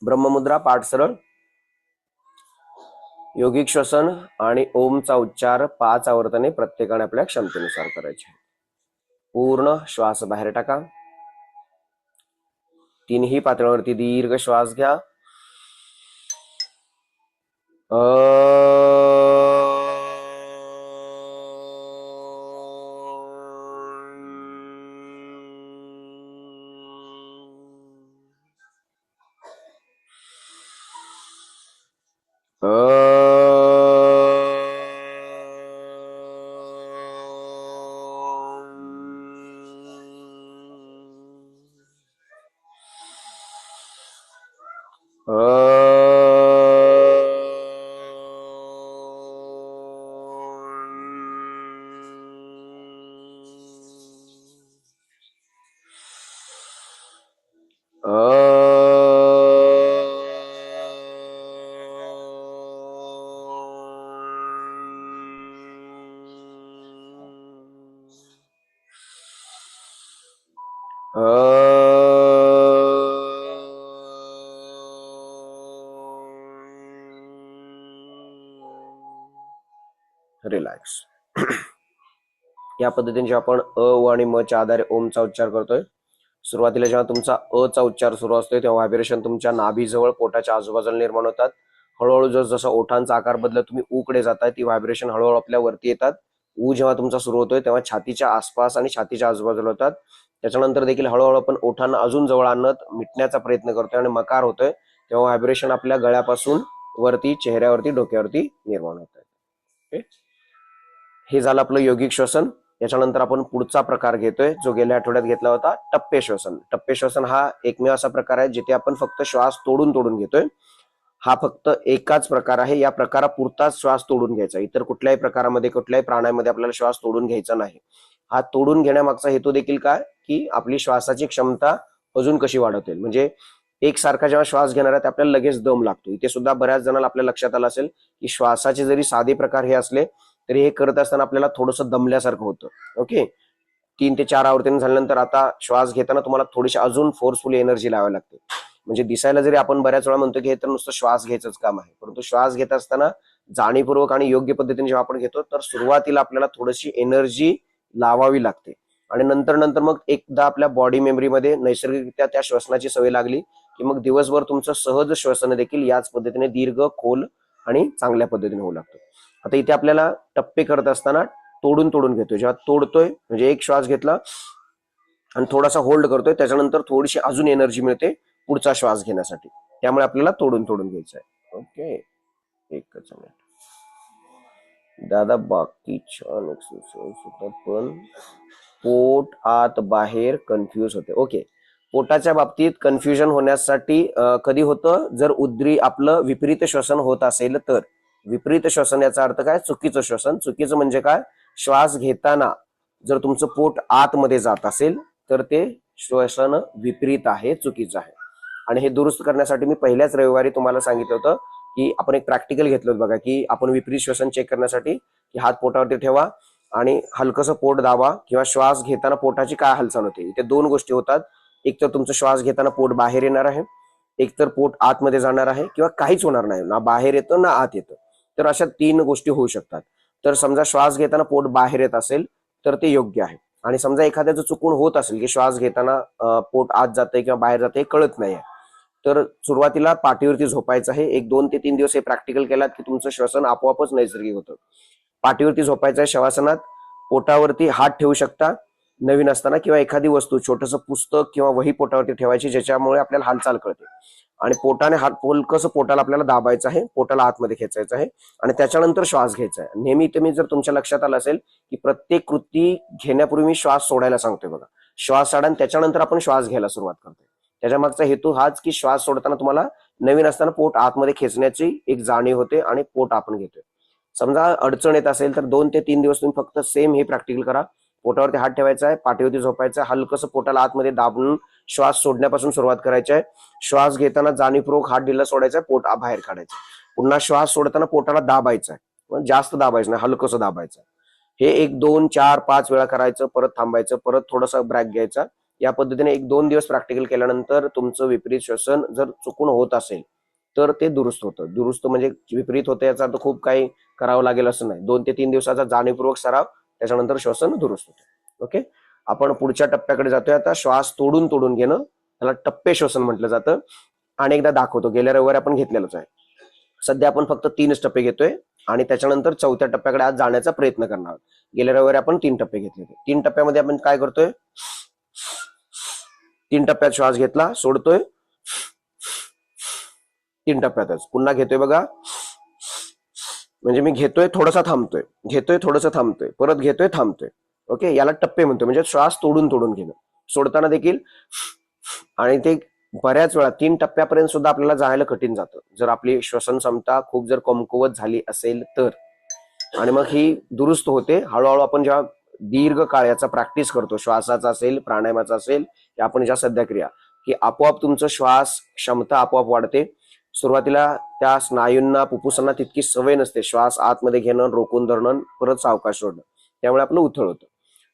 ब्रह्ममुद्रा, पाठ सरळ. योगिक श्वसन आणि ओमचा उच्चार 5 आवर्तने प्रत्येकाने आपल्या क्षमतेनुसार करायचे. पूर्ण श्वास बाहेर टाका. तिन्ही पातळीवरती दीर्घ श्वास घ्या. रिलॅक्स. या पद्धतीने जेव्हा आपण अ, उ आणि म च्या आधारे ओमचा उच्चार करतोय, सुरुवातीला जेव्हा तुमचा अ चा उच्चार सुरू असतोय तेव्हा व्हायब्रेशन तुमच्या नाभीजवळ पोटाच्या आजूबाजूला निर्माण होतात. हळूहळू जसं ओठांचा आकार बदलत तुम्ही ऊ कडे जाताय, ती व्हायब्रेशन हळूहळू आपल्या वरती येतात. ऊ जेव्हा तुमचा सुरू होतोय तेव्हा छातीच्या आसपास आणि छातीच्या आजूबाजूला होतात. त्याच्यानंतर देखील हळूहळू आपण ओठांना अजून जवळ आणत मिटण्याचा प्रयत्न करतोय आणि मकार होतोय, तेव्हा व्हायब्रेशन आपल्या गळ्यापासून वरती चेहऱ्यावरती डोक्यावरती निर्माण होत आहे. हे झालं आपलं योगिक श्वसन. याच्यानंतर आपण पुढचा प्रकार घेतोय जो गेल्या आठवड्यात घेतला होता, टप्पे श्वसन. टप्पे श्वसन हा एकमेव असा प्रकार आहे जिथे आपण फक्त श्वास तोडून तोडून घेतोय. हा फक्त एकाच प्रकार आहे. या प्रकारापुरताच श्वास तोडून घ्यायचा. इतर कुठल्याही प्रकारामध्ये कुठल्याही प्राणायामध्ये आपल्याला श्वास तोडून घ्यायचा नाही. हा तोडून घेण्यामागचा हेतू देखील काय, की आपली श्वासाची क्षमता अजून कशी वाढवता येईल. म्हणजे एकसारखा जेव्हा श्वास घेणार आहे आपल्याला लगेच दम लागतो. इथे सुद्धा बऱ्याच जणांना आपल्या लक्षात आलं असेल की श्वासाचे जरी साधे प्रकार हे असले तरी हे करत असताना आपल्याला थोडंसं दमल्यासारखं होतं. ओके, 3 ते 4 आवर्तन झाल्यानंतर आता श्वास घेताना तुम्हाला थोडीशी अजून फोर्सफुली एनर्जी लावावी लागते. म्हणजे दिसायला जरी आपण बऱ्याच वेळा म्हणतो की हे तर नुसतं श्वास घ्यायचंच काम आहे, परंतु श्वास घेत असताना जाणीवपूर्वक आणि योग्य पद्धतीने जेव्हा आपण घेतो तर सुरुवातीला आपल्याला थोडीशी एनर्जी लावावी लागते आणि नंतर नंतर मग एकदा आपल्या बॉडी मेमरीमध्ये नैसर्गिकरित्या त्या श्वसनाची सवय लागली की मग दिवसभर तुमचं सहज श्वसन देखील याच पद्धतीने दीर्घ, खोल आणि चांगल्या पद्धतीने होऊ लागतं. आता इथे आपल्याला टप्पे करत असताना तोडून तोडून घेतोय. जेव्हा तोडतोय म्हणजे एक श्वास घेतला आणि थोडासा होल्ड करतोय, त्याच्यानंतर थोडीशी अजून एनर्जी मिळते पुढचा श्वास घेण्यासाठी. त्यामुळे आपल्याला तोडून तोडून घ्यायचं आहे. ओके, एकच मिनिट दादा. बाकी छान एक्सरसाइज होता पण पोट आत बाहेर कन्फ्यूज होते. ओके, पोटाच्या बाबतीत कन्फ्युजन होण्यासाठी कधी होतं, जर उद्री आपलं विपरीत श्वसन होत असेल तर. विपरीत श्वसन याचा अर्थ काय, चुकीचं श्वसन. चुकीचं म्हणजे काय, श्वास घेताना जर तुमचं पोट आतमध्ये जात असेल तर ते श्वसन विपरीत आहे, चुकीचं आहे. आणि हे दुरुस्त करण्यासाठी मी पहिल्याच रविवारी तुम्हाला सांगितलं होतं की आपण एक प्रॅक्टिकल घेतलं होतं बघा, की आपण विपरीत श्वसन चेक करण्यासाठी की हात पोटावरती ठेवा आणि हलकसं पोट दाबा किंवा श्वास घेताना पोटाची काय हालचाल होते. इथे दोन गोष्टी होतात. एक तर तुमचं श्वास घेताना पोट बाहेर येणार आहे, एक तर पोट आतमध्ये जाणार आहे किंवा काहीच होणार नाही, ना बाहेर येतं ना आत येतं. तर अशा तीन गोष्टी होऊ शकतात. तर समजा श्वास घेताना पोट बाहेर येत असेल तर ते योग्य आहे. आणि समजा एखाद्याचं चुकून होत असेल की श्वास घेताना पोट आत जातंय किंवा बाहेर जातंय कळत नाहीये, तर सुरुवातीला पाठीवरती झोपायचं आहे. एक 2 ते 3 दिवस हे प्रॅक्टिकल केलात की तुमचं श्वसन आपोआपच नैसर्गिक होतं. पाठीवरती झोपायचं आहे शवासनात, पोटावरती हात ठेवू शकता नवीन असताना, किंवा एखादी वस्तू छोटंसं पुस्तक किंवा वही पोटावरती ठेवायची ज्याच्यामुळे आपल्याला हालचाल कळते. आणि पोटाने हात हलकसं पोटाला आपल्याला दाबायचं आहे, पोटाला आतमध्ये खेचायचं आहे आणि त्याच्यानंतर श्वास घ्यायचा आहे. नेहमी तुम्ही जर तुमच्या लक्षात आलं असेल की प्रत्येक कृती घेण्यापूर्वी मी श्वास सोडायला सांगतोय बघा. श्वास सोडा आणि त्याच्यानंतर आपण श्वास घ्यायला सुरुवात करतोय. त्याच्या मागचा हेतू हाच की श्वास सोडताना तुम्हाला नवीन असताना पोट आतमध्ये खेचण्याची एक जाणीव होते आणि पोट आपण घेतोय. समजा अडचण येत असेल तर 2 ते 3 दिवस तुम्ही फक्त सेम हे प्रॅक्टिकल करा. पोटावरती हात ठेवायचा आहे, पाठीवरती झोपायचं आहे, हलकसं पोटाला आतमध्ये दाबून श्वास सोडण्यापासून सुरुवात करायची आहे. श्वास घेताना जाणीवपूर्वक हात ढिला सोडायचा आहे, पोट बाहेर काढायचं. पुन्हा श्वास सोडताना पोटाला दाबायचा आहे, जास्त दाबायचं नाही, हलकसं दाबायचं. हे 1 2 4 5 वेळा करायचं, परत थांबायचं, परत थोडासा ब्रेक घ्यायचा. या पद्धतीने 1 2 दिवस प्रॅक्टिकल केल्यानंतर तुमचं विपरीत श्वसन जर चुकून होत असेल तर ते दुरुस्त होतं. दुरुस्त म्हणजे विपरीत होतं याचा अर्थ खूप काही करावं लागेल असं नाही. 2 ते 3 दिवसाचा जाणीवपूर्वक सराव, त्याच्यानंतर श्वसन दुरुस्त होतं. ओके, आपण पुढच्या टप्प्याकडे जातोय आता. श्वास तोडून तोडून घेणं, त्याला टप्पे श्वसन म्हटलं जातं. आणि एकदा दाखवतो, गेल्या रविवारी आपण घेतलेलंच आहे. सध्या आपण फक्त 3च टप्पे घेतोय आणि त्याच्यानंतर चौथ्या टप्प्याकडे आज जाण्याचा प्रयत्न करणार आहोत. गेल्या रविवारी आपण 3 टप्पे घेतले होते. 3 टप्प्यामध्ये आपण काय करतोय, 3 टप्प्यात श्वास घेतला, सोडतोय, 3 टप्प्यातच पुन्हा घेतोय बघा. म्हणजे मी घेतोय थोडासा थांबतोय, घेतोय थोडंसं थांबतोय, परत घेतोय थांबतोय. ओके, याला टप्पे म्हणतोय, म्हणजे श्वास तोडून तोडून घेणं. सोडताना देखील. आणि ते बऱ्याच वेळा 3 टप्प्यापर्यंत सुद्धा आपल्याला जायला कठीण जातं जर आपली श्वसन क्षमता खूप जर कमकुवत झाली असेल तर. आणि मग ही दुरुस्त होते हळूहळू. आपण जेव्हा दीर्घ काळ याचा प्रॅक्टिस करतो, श्वासाचा असेल, प्राणायामाचा असेल, या आपण ज्या सध्या क्रिया, की आपोआप तुमचं श्वास क्षमता आपोआप वाढते. सुरुवातीला त्या स्नायूंना, फुफ्फुसांना तितकी सवय नसते श्वास आतमध्ये घेणं, रोखून धरणं, परत सावकाश सोडणं. त्यामुळे आपलं उथळ होतं.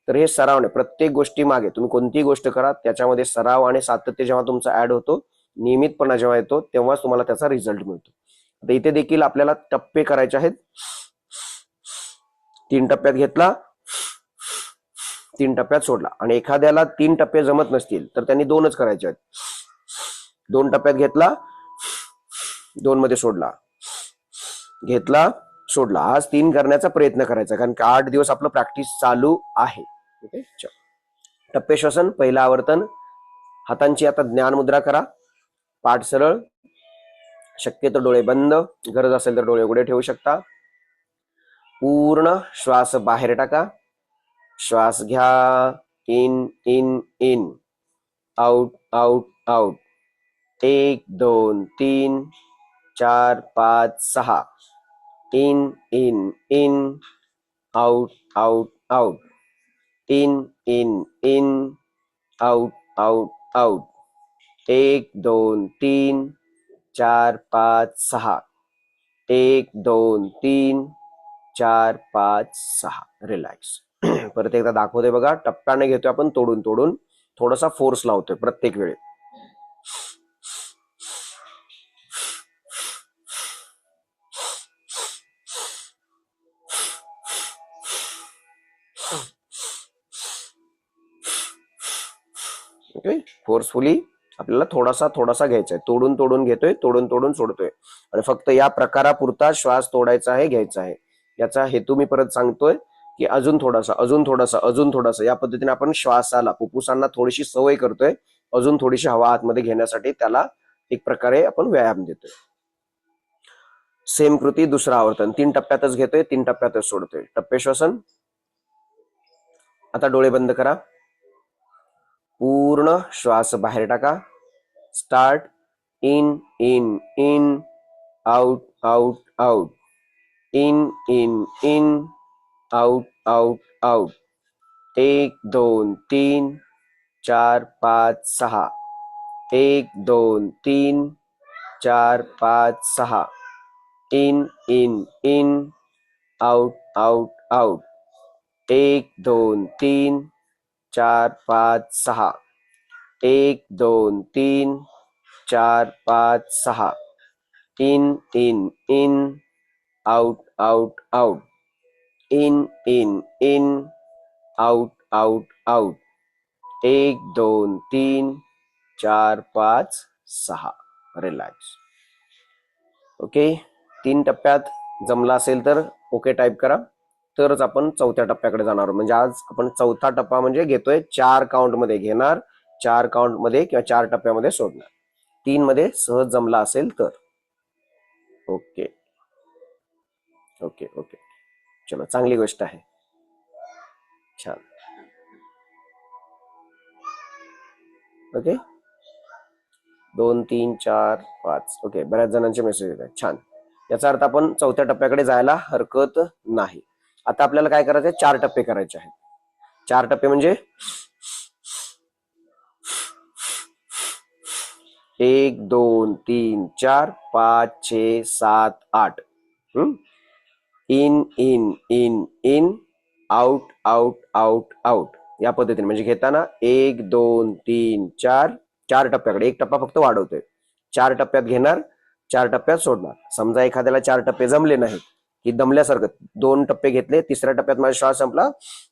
तर हे सरावने, प्रत्येक गोष्टी मागे तुम्ही कोणतीही गोष्ट करा त्याच्यामध्ये सराव आणि सातत्य जेव्हा तुमचा ऍड होतो, नियमितपणा जेव्हा येतो, तेव्हाच तुम्हाला त्याचा रिझल्ट मिळतो. आता इथे देखील आपल्याला टप्पे करायचे आहेत. 3 टप्प्यात घेतला, 3 टप्प्यात सोडला. आणि एखाद्याला 3 टप्पे जमत नसतील तर त्यांनी 2च करायचे आहेत. 2 टप्प्यात घेतला, 2 मध्ये सोडला, घेतला, सोडला. आज 3 करण्याचा प्रयत्न करायचा, कारण की 8 दिवस आपलं प्रॅक्टिस चालू आहे. ओके, टप्पे श्वसन. पहिलं आवर्तन. हातांची आता ज्ञान मुद्रा करा. पाठ सरळ, शक्यतो डोळे बंद, गरज असेल तर डोळे उघडे ठेवू शकता. पूर्ण श्वास बाहेर टाका. श्वास घ्या, in in in, out out out. 1 2 3 4 5 6. In in in, out out out. In in in, out out out. 1 2 3 4 5 6. 1 2 3 4 5 6. Relax. परत एकदा दाखवतोय बघा. टप्प्याने घेतोय आपण, तोडून तोडून, थोडासा फोर्स लावतोय प्रत्येक वेळी. ओके, फोर्सफुली आपल्याला थोडासा थोडासा घ्यायचा आहे. तोडून तोडून घेतोय, तोडून तोडून सोडतोय. आणि फक्त या प्रकारापुरता श्वास तोडायचा आहे, घ्यायचा आहे. याचा हेतू मी परत सांगतोय की अजून थोडासा, अजून थोडासा, अजून थोडासा, या पद्धतीने आपण श्वासाला, फुफ्फुसांना थोडीशी सवय करतोय, अजून थोडीशी हवा आतमध्ये घेण्यासाठी. त्याला एक प्रकारे आपण व्यायाम देतोय. सेम कृती दुसरा आवर्तन. 3 टप्प्यातच घेतोय, 3 टप्प्यातच सोडतोय. टप्पे श्वसन. आता डोळे बंद करा. पूर्ण श्वास बाहेर टाका. Start. In in in, out out out. In in in, out out out. 1 2 3 4 5 6. 1 2 3 4 5 6 in in in out out out 1 2 3 4 5 6 1 2 3 4 5 6 in in in out out out in in in out out out 1 2 3 4 5 6 relax. Okay, 3 टप्प्यात जमला असेल तर okay type करा, तरच आपण चौथ्या टप्प्याकडे जाणार आहोत. म्हणजे आज आपण चौथा टप्पा म्हणजे घेतोय 4 काउंट मध्ये घेणार, 4 काउंट मध्ये किंवा 4 टप्प्यामध्ये सोडणार. 3 मध्ये सहज जमला असेल तर. ओके ओके ओके, चलो चांगली गोष्ट आहे. छान. ओके 2 3 4 5. ओके, बऱ्याच जणांचे मेसेज येत आहेत. छान. याचा अर्थ आपण चौथ्या टप्प्याकडे जायला हरकत नाही. आता आपल्याला काय करायचंय, 4 टप्पे करायचे आहेत. 4 टप्पे म्हणजे 1 2 3 4 5 6 7 8. In in in in out out out out या पद्धतीने. म्हणजे घेताना 1 2 3 4 4 टप्प्याकडे, एक टप्पा फक्त वाढवतोय. 4 टप्प्यात घेणार, 4 टप्प्यात सोडणार. समजा एखाद्याला 4 टप्पे जमले नाहीत, की दमल्यासारखं 2 टप्पे घेतले, तिसऱ्या टप्प्यात माझा श्वास संपला,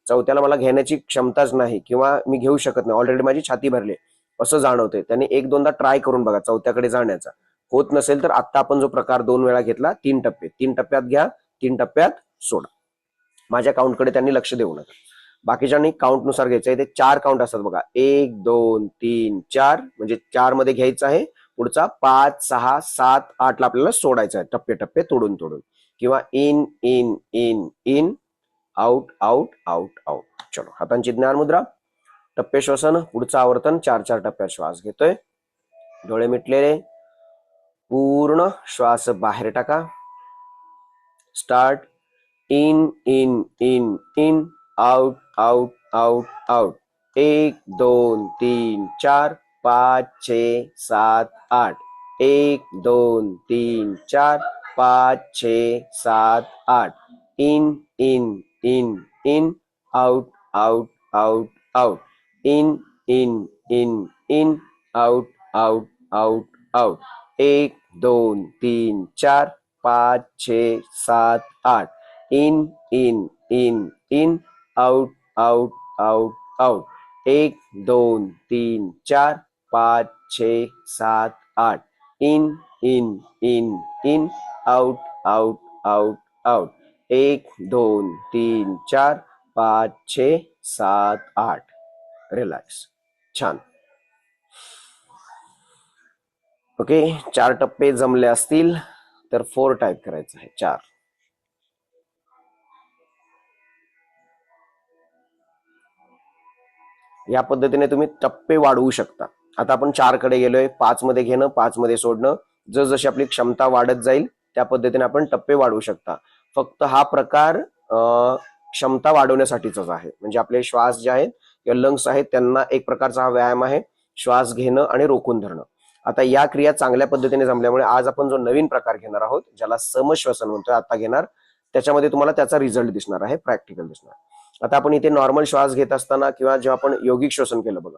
चौथ्याला मला घेण्याची क्षमताच नाही किंवा मी घेऊ शकत नाही, ऑलरेडी माझी छाती भरली असं जाणवतंय, त्यांनी 1-2दा ट्राय करून बघा चौथ्याकडे जाण्याचा. होत नसेल तर आता आपण जो प्रकार 2 वेळा घेतला, 3 टप्पे, 3 टप्प्यात घ्या, 3 टप्प्यात सोडा. माझ्या काउंटकडे त्यांनी लक्ष देऊ नका. बाकीच्यांनी काउंट नुसार घ्यायचं. ते 4 काउंट असतात बघा, 1 2 3 4. म्हणजे 4 मध्ये घ्यायचं आहे, पुढचा 5 6 7 8 ला आपल्याला सोडायचं आहे, टप्पे टप्पे तोडून तोडून. किंवा in in in in out out out out. चलो, हातांची ज्ञान मुद्रा, टप्पे श्वसन, पुढचं आवर्तन. 4 टप्प्यात श्वास घेतोय, डोळे मिटलेले, पूर्ण श्वास बाहेर टाका. Start. In in in in out out out out. 1 2 3 4 5 6 7 8. 1 2 3 4 5 6 7 8. In in in in out out out out. In in in in out out out out. 1 2 3 4 5 6 7 8. In in in in out out out out. 1 2 3 4 5 6 7 8. In in in in out out out out. 1 2 3 4 5 6 7 8. Relax. छान. Okay, 4 टप्पे जमले असतील तर 4 type करायचं आहे. 4. या पद्धतीने तुम्ही टप्पे वाढवू शकता. आता आपण 4 कडे गेलोय, 5 मध्ये घेणं, 5 मध्ये सोडणं. जसजशी आपली क्षमता वाढत जाईल त्या पद्धतीने आपण टप्पे वाढवू शकता. फक्त हा प्रकार क्षमता वाढवण्यासाठीचाच आहे. म्हणजे आपले श्वास जे आहेत किंवा लंग्स आहेत त्यांना एक प्रकारचा हा व्यायाम आहे, श्वास घेणं आणि रोखून धरणं. आता या क्रिया चांगल्या पद्धतीने जमल्यामुळे आज आपण जो नवीन प्रकार घेणार आहोत, ज्याला समश्वसन म्हणतोय, आता घेणार, त्याच्यामध्ये तुम्हाला त्याचा रिझल्ट दिसणार आहे, प्रॅक्टिकल दिसणार. आता आपण इथे नॉर्मल श्वास घेत असताना किंवा जेव्हा आपण योगिक श्वसन केलं बघा,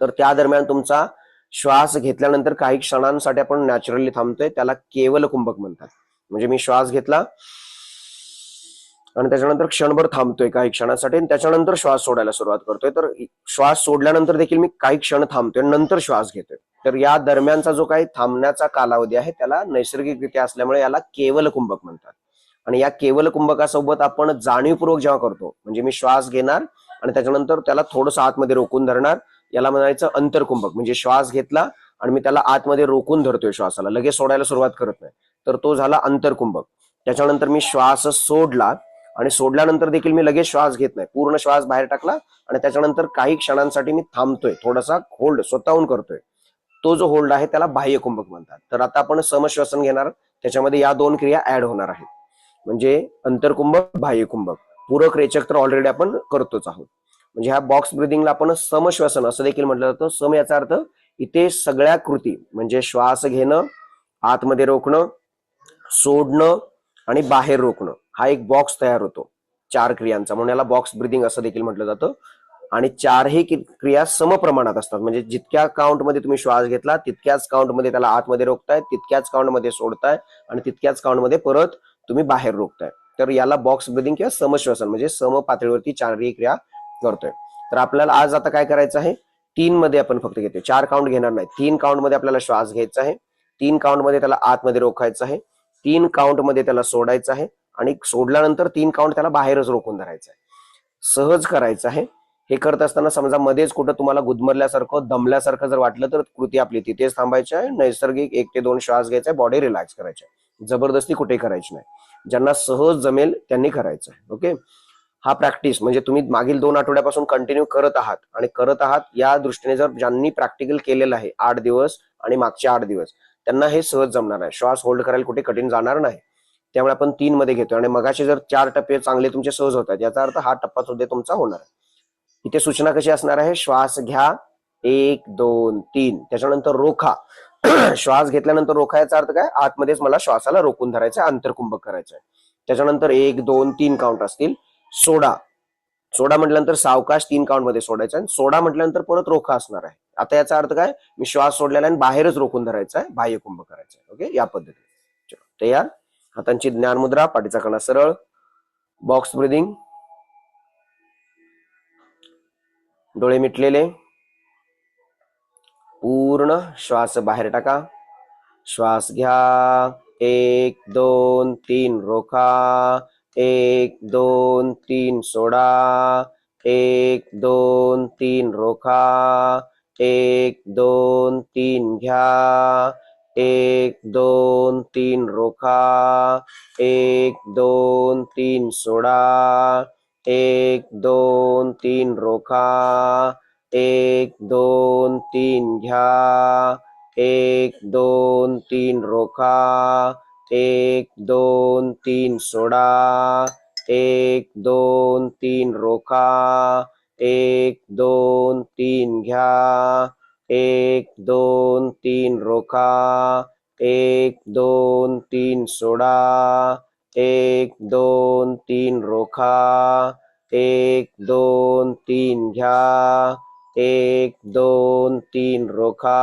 तर त्या दरम्यान तुमचा श्वास घेतल्यानंतर काही क्षणांसाठी आपण नॅचरली थांबतोय, त्याला केवल कुंभक म्हणतात. म्हणजे मी श्वास घेतला आणि त्याच्यानंतर क्षणभर थांबतोय काही क्षणांसाठी आणि त्याच्यानंतर श्वास सोडायला सुरुवात करतोय. तर श्वास सोडल्यानंतर देखील मी काही क्षण थांबतोय, नंतर श्वास घेतोय. तर या दरम्यानचा जो काही थांबण्याचा कालावधी आहे त्याला नैसर्गिकरित्या असल्यामुळे याला केवल कुंभक म्हणतात. आणि या केवल कुंभकासोबत आपण जाणीवपूर्वक जेव्हा करतो, म्हणजे मी श्वास घेणार आणि त्याच्यानंतर त्याला थोडंसं आतमध्ये रोखून धरणार, याला म्हणायचं अंतरकुंभक. म्हणजे श्वास घेतला आणि मी त्याला आतमध्ये रोखून धरतोय श्वासाला, लगेच सोडायला सुरुवात करत नाही, तर तो झाला अंतरकुंभक. त्याच्यानंतर मी श्वास सोडला आणि सोडल्यानंतर देखील मी लगेच श्वास घेत नाही, पूर्ण श्वास बाहेर टाकला आणि त्याच्यानंतर काही क्षणांसाठी मी थांबतोय, थोडासा होल्ड स्वतःहून करतोय, तो जो होल्ड आहे त्याला बाह्य कुंभक म्हणतात. तर आता आपण समश्वसन घेणार, त्याच्यामध्ये या 2 क्रिया ऍड होणार आहेत. म्हणजे अंतरकुंभक, बाह्य कुंभक. पूरक रेचक तर ऑलरेडी आपण करतोच आहोत. म्हणजे ह्या बॉक्स ब्रिदिंगला आपण समश्वसन असं देखील म्हटलं जातं. सम याचा अर्थ इथे सगळ्या कृती म्हणजे श्वास घेणं, आतमध्ये रोखणं, सोडणं आणि बाहेर रोखणं, हा एक बॉक्स तयार होतो 4 क्रियांचा, म्हणून याला बॉक्स ब्रीदिंग असं देखील म्हटलं जातं. आणि 4ही क्रिया समप्रमाणात असतात, म्हणजे जितक्या काउंटमध्ये तुम्ही श्वास घेतला तितक्याच काउंटमध्ये त्याला आतमध्ये रोखताय, तितक्याच काउंटमध्ये सोडताय आणि तितक्याच काउंटमध्ये परत तुम्ही बाहेर रोखताय. तर याला बॉक्स ब्रीदिंग किंवा समश्वसन म्हणजे सम पातळीवरती 4ही क्रिया करतोय. तर आपल्याला आज आता काय करायचं आहे, 3 मध्ये आपण फक्त घेतोय, 4 काउंट घेणार नाही. 3 काउंट मध्ये आपल्याला श्वास घ्यायचा आहे, 3 काउंट मध्ये त्याला आतमध्ये रोखायचं आहे, 3 काउंट मध्ये त्याला सोडायचं आहे आणि सोडल्यानंतर 3 काउंट त्याला बाहेरच रोखून धरायचं आहे. सहज करायचं आहे. हे करत असताना समजा मध्येच कुठं तुम्हाला गुदमरल्यासारखं दमल्यासारखं जर वाटलं तर कृती आपली तिथेच थांबायची आहे. नैसर्गिक 1 ते 2 श्वास घ्यायचा आहे, बॉडी रिलॅक्स करायची आहे. जबरदस्ती कुठे करायची नाही. ज्यांना सहज जमेल त्यांनी करायचं आहे. ओके, हा प्रॅक्टिस म्हणजे तुम्ही मागील 2 आठवड्यापासून कंटिन्यू करत आहात आणि करत आहात या दृष्टीने जर ज्यांनी प्रॅक्टिकल केलेलं आहे 8 दिवस आणि मागचे 8 दिवस त्यांना हे सहज जमणार आहे. श्वास होल्ड करायला कुठे कठीण जाणार नाही. त्यामुळे आपण 3 मध्ये घेतोय आणि मगाशी जर 4 टप्पे चांगले तुमचे सहज होत आहेत, याचा अर्थ हा टप्पा सुद्धा तुमचा होणार आहे. इथे सूचना कशी असणार आहे, श्वास घ्या 1 2 3, त्याच्यानंतर रोखा. श्वास घेतल्यानंतर रोखा याचा अर्थ काय, आतमध्येच मला श्वासाला रोखून धरायचं आहे, अंतरकुंभक करायचं आहे. त्याच्यानंतर 1 2 3 काउंट असतील. सोडा, सोडा म्हटल्यानंतर सावकाश 3 काउंट मध्ये सोडायचं आहे. सोडा म्हटल्यानंतर परत रोखा असणार आहे. आता याचा अर्थ काय, मी श्वास सोडलेला आहे आणि बाहेरच रोखून धरायचा आहे, बाह्य कुंभ करायचा आहे. ओके, या पद्धतीने तयार. हातांची ज्ञान मुद्रा, पाठीचा कणा सरळ, बॉक्स ब्रीदिंग, डोळे मिटलेले, पूर्ण श्वास बाहेर टाका. श्वास घ्या 1 2 3, रोखा 1 2 3, सोडा 1 2 3, रोखा 1 2 3, घ्या 1 2 3, रोखा 1 2 3, सोडा 1 2 3, रोखा 1 2 3, घ्या 1 2 3, रोखा 1 2 3, सोडा 1 2 3, रोखा 1 2 3, घ्या 1 2 3, रोखा 1 2 3, सोडा 1 2 3, रोखा 1 2 3, घ्या 1 2 3, रोखा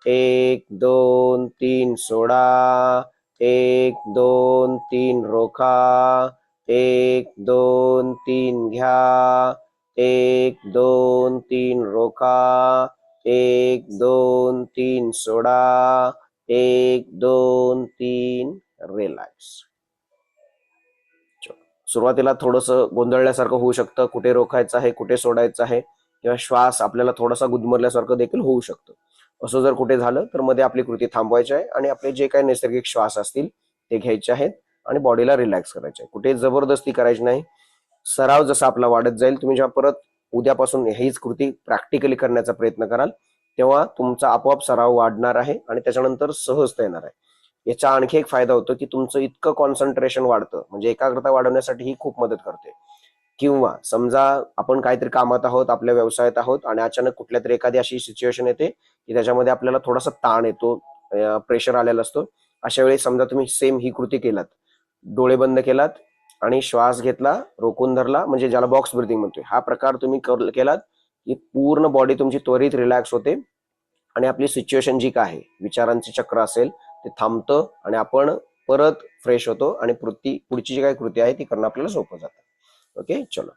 1 2 3, सोडा 1 2 3, रोखा 1 2 3, घ्या 1 2 3, रोखा 1 2 3, सोडा 1 2 3, रिलॅक्स. सुरुवातीला थोडंसं गोंधळल्यासारखं होऊ शकतं, कुठे रोखायचं आहे कुठे सोडायचं आहे, किंवा श्वास आपल्याला थोडासा गुदमरल्यासारखं देखील होऊ शकतं. असं जर कुठे झालं तर मध्ये आपली कृती थांबवायची आहे आणि आपले जे काही नैसर्गिक श्वास असतील ते घ्यायचे आहेत आणि बॉडीला रिलॅक्स करायचे आहे. कुठे जबरदस्ती करायची नाही. सराव जसा आपला वाढत जाईल, तुम्ही जेव्हा परत उद्यापासून हीच कृती प्रॅक्टिकली करण्याचा प्रयत्न कराल तेव्हा तुमचा आपोआप सराव वाढणार आहे आणि त्याच्यानंतर सहजता येणार आहे. याचा आणखी एक फायदा होतो की तुमचं इतकं कॉन्सन्ट्रेशन वाढतं, म्हणजे एकाग्रता वाढवण्यासाठी ही खूप मदत करते. किंवा समजा आपण काहीतरी कामात आहोत, आपल्या व्यवसायात आहोत आणि अचानक कुठल्या तरी एखादी अशी सिच्युएशन येते की त्याच्यामध्ये आपल्याला थोडासा ताण येतो, प्रेशर आलेला असतो. अशा वेळी समजा तुम्ही सेम ही कृती केलात, डोळे बंद केलात आणि श्वास घेतला, रोखून धरला, म्हणजे ज्याला बॉक्स ब्रीथिंग म्हणतोय, हा प्रकार तुम्ही केलात की पूर्ण बॉडी तुमची त्वरित रिलॅक्स होते आणि आपली सिच्युएशन जी काय आहे, विचारांचे चक्र असेल ते थांबतं आणि आपण परत फ्रेश होतो आणि पुढची जी काही कृती आहे ती करणं आपल्याला सोपं जातं. ओके, चलो.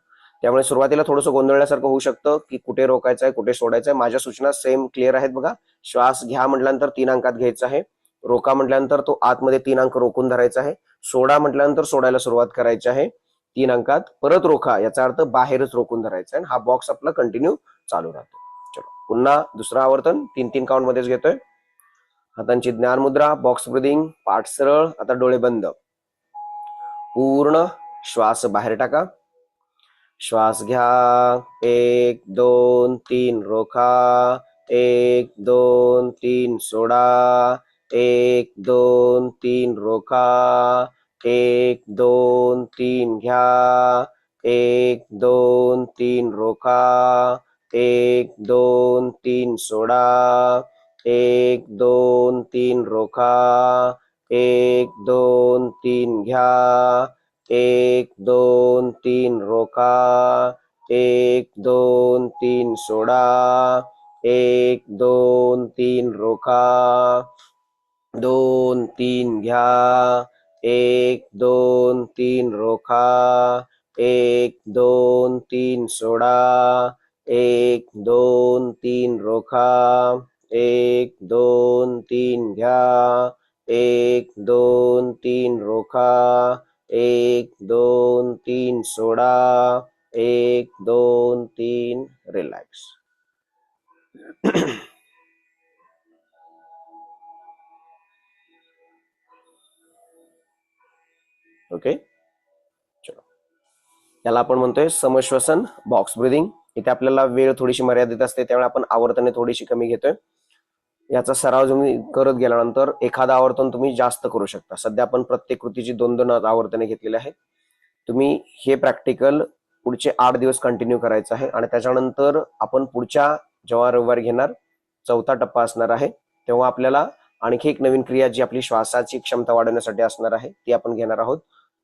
त्यामुळे सुरुवातीला थोडंसं गोंधळल्यासारखं होऊ शकतं की कुठे रोकायचं आहे कुठे सोडायचं आहे. माझ्या सूचना सेम क्लिअर आहेत बघा. श्वास घ्या म्हटल्यानंतर 3 अंकात घ्यायचा आहे, रोका म्हटल्यानंतर तो आतमध्ये 3 अंक रोखून धरायचा आहे, सोडा म्हटल्यानंतर सोडायला सुरुवात करायची आहे 3 अंकात, परत रोखा याचा अर्थ बाहेरच रोखून धरायचा आहे. हा बॉक्स आपला कंटिन्यू चालू राहतो. चलो, पुन्हा दुसरं आवर्तन 3-3 काउंट मध्येच घेतोय. हातांची ज्ञान मुद्रा, बॉक्स ब्रीदिंग, पाठ सरळ, आता डोळे बंद. पूर्ण श्वास बाहेर टाका. श्वास घ्या 1 2 3, रोखा 1 2 3, सोडा 1 2 3, रोखा 1 2 3, घ्या 1 2 3, रोखा 1 2 3 सोडा, 1 2 3 रोखा, 1 2 3 घ्या, 1 2 3 रोखा, 1 2 3 सोडा, 1 2 3 रोखा, 2 3 घ्या, 1 2 3 रोखा, 1 2 3 सोडा, 1 2 3 रोखा, 1 2 3 घ्या, 1 2 3 रोखा, 1 2 3 सोडा, 1 2 3 रिलॅक्स. ओके, चलो. याला आपण म्हणतोय समश्वसन बॉक्स ब्रीदिंग. इथे आपल्याला वेळ थोडीशी मर्यादित असते, त्यामुळे आपण आवर्तने थोडीशी कमी घेतोय. याचा सराव तुम्ही करत गेल्यानंतर एखादा आवर्तन तुम्ही जास्त करू शकता. सध्या आपण प्रत्येक कृतीची 2-2 आवर्तने घेतलेली आहेत. तुम्ही हे प्रॅक्टिकल पुढचे 8 दिवस कंटिन्यू करायचं आहे आणि त्याच्यानंतर आपण पुढच्या जेव्हा रविवारी घेणार 4था टप्पा असणार आहे, तेव्हा आपल्याला आणखी एक नवीन क्रिया जी आपली श्वासाची क्षमता वाढवण्यासाठी असणार आहे ती आपण घेणार आहोत.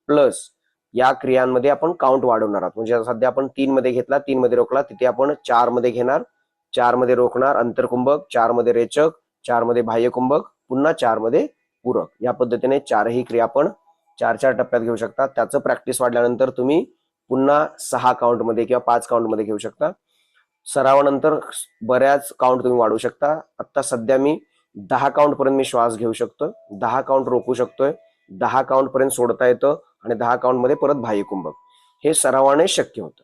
प्लस या क्रियांमध्ये आपण काउंट वाढवणार आहोत. म्हणजे सध्या आपण 3 मध्ये घेतला, 3 मध्ये रोखला, तिथे आपण 4 मध्ये घेणार, 4 मध्ये रोखणार अंतरकुंभक, 4 मध्ये रेचक, 4 मध्ये बाह्यकुंभक, पुन्हा 4 मध्ये पूरक. या पद्धतीने 4ही क्रिया आपण 4-4 टप्प्यात घेऊ शकता. त्याचं प्रॅक्टिस वाढल्यानंतर तुम्ही पुन्हा 6 काउंट मध्ये किंवा 5 काउंट मध्ये घेऊ शकता. सरावानंतर बऱ्याच काउंट तुम्ही वाढवू शकता. आता सध्या मी 10 काउंट पर्यंत मी श्वास घेऊ शकतो, 10 काउंट रोखू शकतोय, 10 काउंट पर्यंत सोडता येतं आणि 10 काउंट मध्ये परत बाह्यकुंभक. हे सरावाने शक्य होतं.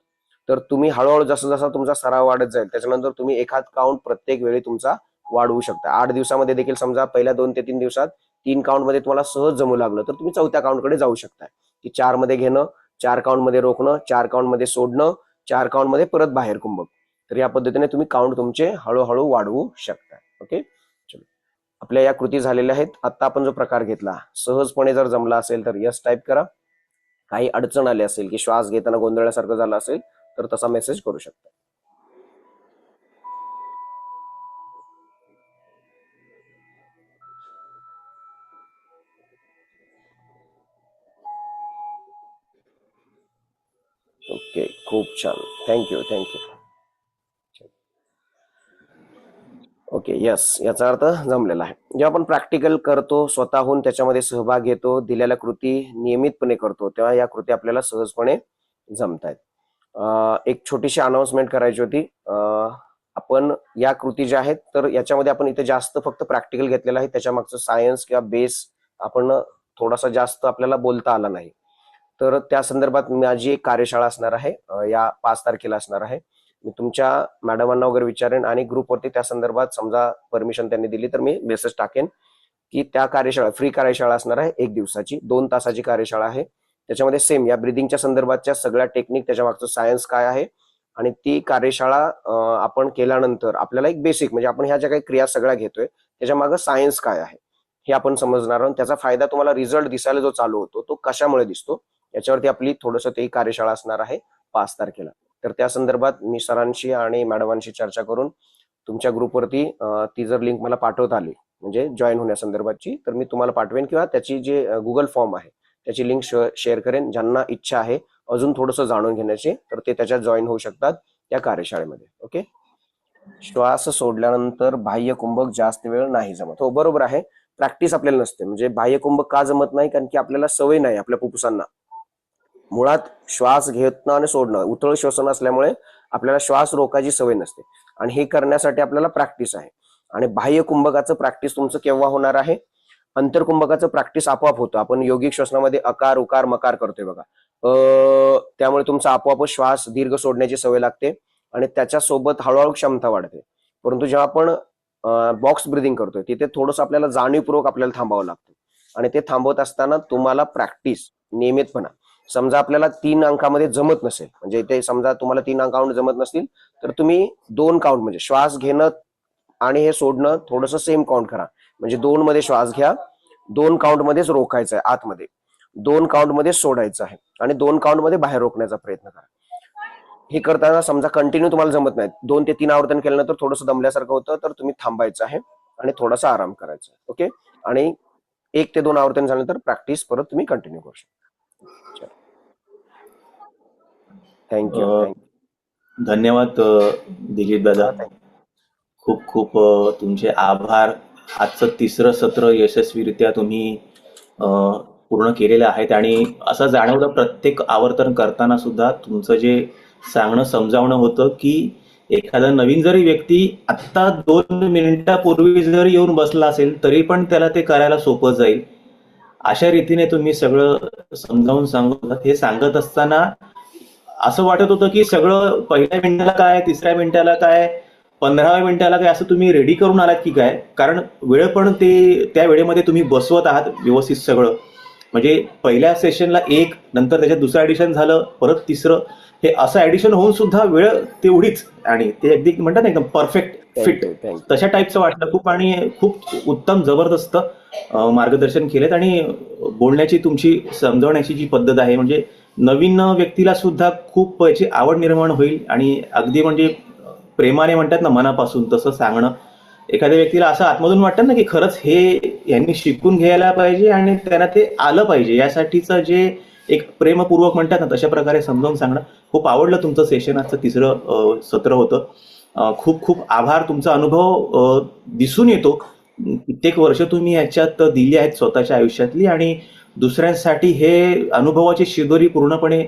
तर तुम्ही हळूहळू जसा जसा तुमचा सराव वाढत जाईल त्याच्यानंतर तुम्ही एखाद काउंट प्रत्येक वेळी तुमचा वाढवू शकता. 8 दिवसामध्ये देखील समजा पहिल्या 2 ते 3 दिवसात 3 काउंट मध्ये तुम्हाला सहज जमू लागलं तर तुम्ही 4थ्या काउंट कडे जाऊ शकताय, की 4 मध्ये घेणं, 4 काउंट मध्ये रोखणं, 4 काउंट मध्ये सोडणं, 4 काउंट मध्ये परत बाहेर कुंभक. तर या पद्धतीने तुम्ही काउंट तुमचे हळूहळू वाढवू शकता. ओके, चलो. आपल्या या कृती झालेल्या आहेत. आता आपण जो प्रकार घेतला सहजपणे जर जमला असेल तर यस टाईप करा. काही अडचण आली असेल की श्वास घेताना गोंधळल्यासारखं झालं असेल तर तसा मेसेज करू शकता. ओके, खूप छान, थँक्यू थँक्यू. ओके, यस, याचा अर्थ जमलेला आहे. जेव्हा आपण प्रॅक्टिकल करतो, स्वतःहून त्याच्यामध्ये सहभाग घेतो, दिलेल्या कृती नियमितपणे करतो, तेव्हा या कृती आपल्याला सहजपणे जमतायत. एक छोटीशी अनाउन्समेंट करायची होती. आपण या कृती ज्या आहेत तर याच्यामध्ये आपण इथे जास्त फक्त प्रॅक्टिकल घेतलेलं आहे, त्याच्या मागचं सायन्स किंवा बेस आपण थोडासा जास्त आपल्याला बोलता आला नाही. तर त्या संदर्भात माझी एक कार्यशाळा असणार आहे, या 5 तारखेला असणार आहे. मी तुमच्या मॅडमांना वगैरे विचारेन आणि ग्रुपवरती त्या संदर्भात समजा परमिशन त्यांनी दिली तर मी मेसेज टाकेन की त्या कार्यशाळा फ्री कार्यशाळा असणार आहे. 1 दिवसाची 2 तासाची कार्यशाळा आहे. त्याच्यामध्ये सेम या ब्रीदिंगच्या संदर्भातच्या सगळ्या टेक्निक, त्याच्या मागचं सायन्स काय आहे आणि ती कार्यशाळा आपण केल्यानंतर आपल्याला एक बेसिक म्हणजे आपण ह्या ज्या काही क्रिया सगळ्या घेतोय त्याच्या मागं सायन्स काय आहे हे आपण समजणार आहोत. त्याचा फायदा तुम्हाला रिझल्ट दिसायला जो चालू होतो तो कशामुळे दिसतो याच्यावरती आपली थोडंसं ते कार्यशाळा असणार आहे 5 तारखेला. तर त्या संदर्भात मी सरांशी आणि मॅडमांशी चर्चा करून तुमच्या ग्रुपवरती ती जर लिंक मला पाठवता आली म्हणजे जॉईन होण्यासंदर्भातची तर मी तुम्हाला पाठवेन किंवा त्याची जे गुगल फॉर्म आहे त्याची लिंक शेअर करेन. ज्यांना इच्छा आहे अजून थोडंसं जाणून घेण्याची तर ते त्याच्यात जॉईन होऊ शकतात त्या कार्यशाळेमध्ये. ओके, श्वास सोडल्यानंतर बाह्य कुंभक जास्त वेळ नाही जमत. हो, बरोबर आहे. प्रॅक्टिस आपल्याला नसते. म्हणजे बाह्य कुंभक का जमत नाही? कारण की आपल्याला सवय नाही आपल्या फुफ्फुसांना. मुळात श्वास घेणं आणि सोडणं उथळ श्वसन असल्यामुळे आपल्याला श्वास रोखायची सवय नसते आणि हे करण्यासाठी आपल्याला प्रॅक्टिस आहे. आणि बाह्य कुंभकाचं प्रॅक्टिस तुमचं केव्हा होणार आहे? अंतरकुंभकाचं प्रॅक्टिस आपोआप होतं. आपण योगिक श्वसनामध्ये अकार उकार मकार करतोय बघा, त्यामुळे तुमचा आपोआप श्वास दीर्घ सोडण्याची सवय लागते आणि त्याच्यासोबत हळूहळू क्षमता वाढते. परंतु जेव्हा आपण बॉक्स ब्रिदिंग करतोय तिथे थोडंसं आपल्याला जाणीवपूर्वक आपल्याला थांबावं लागतं आणि ते थांबवत असताना तुम्हाला प्रॅक्टिस नियमितपणा. समजा आपल्याला 3 अंकामध्ये जमत नसेल म्हणजे इथे समजा तुम्हाला 3 अंकावर जमत नसतील तर तुम्ही 2 काउंट म्हणजे श्वास घेणं आणि हे सोडणं थोडंसं सेम काउंट करा. म्हणजे 2 मध्ये श्वास घ्या, 2 काउंट मध्येच रोखायचं आहे आतमध्ये, 2 काउंट मध्ये सोडायचं आहे आणि 2 काउंट मध्ये बाहेर रोखण्याचा प्रयत्न करा. हे करताना समजा कंटिन्यू तुम्हाला जमत नाही, 2 ते 3 आवर्तन केल्यानंतर थोडंसं दमल्यासारखं होतं, तर तुम्ही थांबायचं आहे आणि थोडासा आराम करायचा आहे. ओके. आणि 1 ते 2 आवर्तन झाल्यानंतर प्रॅक्टिस परत तुम्ही कंटिन्यू करू शकता. थँक्यू. धन्यवाद दिलीप दादा. खूप खूप तुमचे आभार. आजचं तिसरं सत्र यशस्वीरित्या तुम्ही पूर्ण केलेलं आहेत आणि असं जाणवलं प्रत्येक आवर्तन करताना सुद्धा तुमचं जे सांगणं समजावणं होतं की एखादा नवीन जरी व्यक्ती आत्ता 2 मिनिटापूर्वी जरी येऊन बसला असेल तरी पण त्याला ते करायला सोपं जाईल, अशा रीतीने तुम्ही सगळं समजावून सांगत हे सांगत असताना असं वाटत होतं की सगळं पहिल्या मिनिटाला काय, तिसऱ्या मिनिटाला काय, 15व्या मिनिटाला काय असं तुम्ही रेडी करून आलात की काय, कारण वेळ पण ते त्या वेळेमध्ये तुम्ही बसवत आहात व्यवस्थित सगळं. म्हणजे पहिल्या सेशनला एक, नंतर त्याच्यात दुसरं ऍडिशन झालं, परत तिसरं, हे असं ऍडिशन होऊन सुद्धा वेळ तेवढीच आणि ते अगदी म्हणतात ना एकदम परफेक्ट फिट तशा टाईपचं वाटलं खूप. आणि खूप उत्तम जबरदस्त मार्गदर्शन केलेत आणि बोलण्याची तुमची समजवण्याची जी पद्धत आहे म्हणजे नवीन व्यक्तीला सुद्धा खूप याची आवड निर्माण होईल आणि अगदी म्हणजे प्रेमाने म्हणतात ना मनापासून तसं सांगणं एखाद्या व्यक्तीला असं आतमधून वाटतं ना की खरंच हे यांनी शिकून घ्यायला पाहिजे आणि त्यांना ते आलं पाहिजे, यासाठीचं जे एक प्रेमपूर्वक म्हणतात ना तशा प्रकारे समजावून सांगणं. खूप आवडलं तुमचं सेशन. आजचं तिसरं सत्र होतं. खूप खूप आभार. तुमचा अनुभव दिसून येतो, कित्येक वर्ष तुम्ही याच्यात दिली आहेत स्वतःच्या आयुष्यातली आणि दुसऱ्यांसाठी हे अनुभवाची शिदोरी पूर्णपणे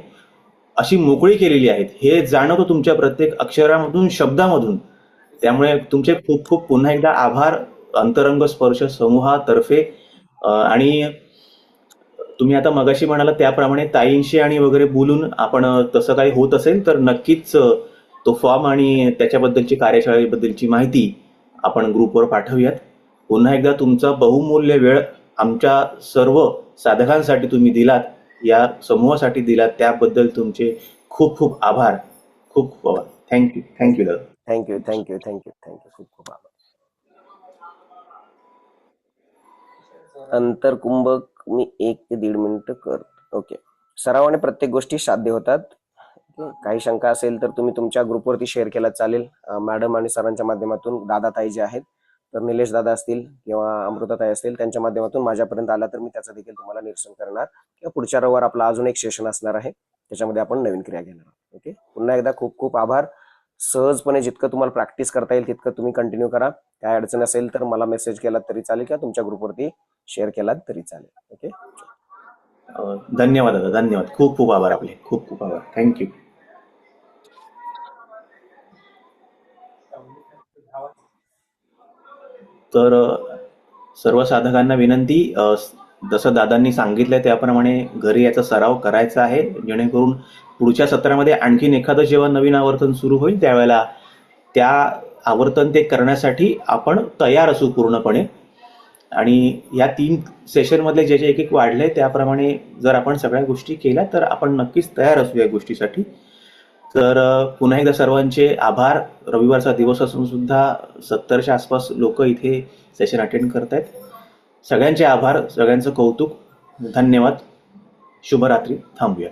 अशी मोकळी केलेली आहेत हे जाणवतं तुमच्या प्रत्येक अक्षरामधून, शब्दामधून. त्यामुळे तुमचे खूप खूप पुन्हा एकदा आभार अंतरंग स्पर्श समूहातर्फे. आणि तुम्ही आता मगाशी म्हणाला त्याप्रमाणे ताईंशी आणि वगैरे बोलून आपण तसं काही होत असेल तर नक्कीच तो फॉर्म आणि त्याच्याबद्दलची कार्यशाळेबद्दलची माहिती आपण ग्रुपवर पाठवूयात. पुन्हा एकदा तुमचा बहुमूल्य वेळ आमच्या सर्व साधकांसाठी तुम्ही दिलात, या समूहासाठी दिलात, त्याबद्दल तुमचे खूप खूप आभार. खूप खूप आभार. थँक्यू दादा. थँक्यू. खूप खूप आभार. अंतरकुंभक मी 1 ते 1.5 मिनिट करतो. ओके. सरावाने प्रत्येक गोष्टी साध्य होतात. काही शंका असेल तर तुम्ही तुमच्या ग्रुपवरती शेअर केला चालेल. मॅडम आणि सरांच्या माध्यमातून दादाताई जे आहेत तर निलेश दादा असतील किंवा अमृताताई असतील त्यांच्या माध्यमातून माझ्यापर्यंत आला तर मी त्याचं देखील तुम्हाला निरसन करणार. किंवा पुढच्या रविवार आपला अजून एक सेशन असणार आहे, त्याच्यामध्ये आपण नवीन क्रिया घेणार आहोत. ओके. पुन्हा एकदा खूप खूप आभार. सहजपणे जितकं तुम्हाला प्रॅक्टिस करता येईल तितकं तुम्ही कंटिन्यू करा. काय अडचण असेल तर मला मेसेज केला तरी चालेल किंवा तुमच्या ग्रुपवरती शेअर केलात तरी चालेल. ओके. धन्यवाद दादा. धन्यवाद. खूप खूप आभार आपले. खूप खूप आभार. थँक्यू. तर सर्व साधकांना विनंती, जसं दादांनी सांगितलंय त्याप्रमाणे घरी याचा सराव करायचा आहे, जेणेकरून पुढच्या सत्रामध्ये आणखीन एखादं जेव्हा नवीन आवर्तन सुरू होईल त्यावेळेला त्या आवर्तन ते करण्यासाठी आपण तयार असू पूर्णपणे. आणि या 3 सेशनमधले जे जे एक एक वाढले त्याप्रमाणे जर आपण सगळ्या गोष्टी केल्या तर आपण नक्कीच तयार असू या गोष्टीसाठी. तर पुन्हा एकदा सर्वांचे आभार. रविवारचा दिवस असून सुद्धा 70च्या आसपास लोक इथे सेशन अटेंड करत आहेत. सगळ्यांचे आभार, सगळ्यांचं कौतुक. धन्यवाद. शुभरात्री. थांबूया.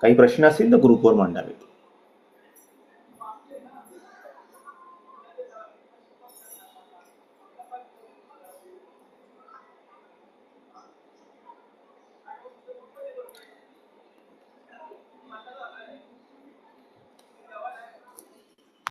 काही प्रश्न असतील तर ग्रुपवर मांडावेत.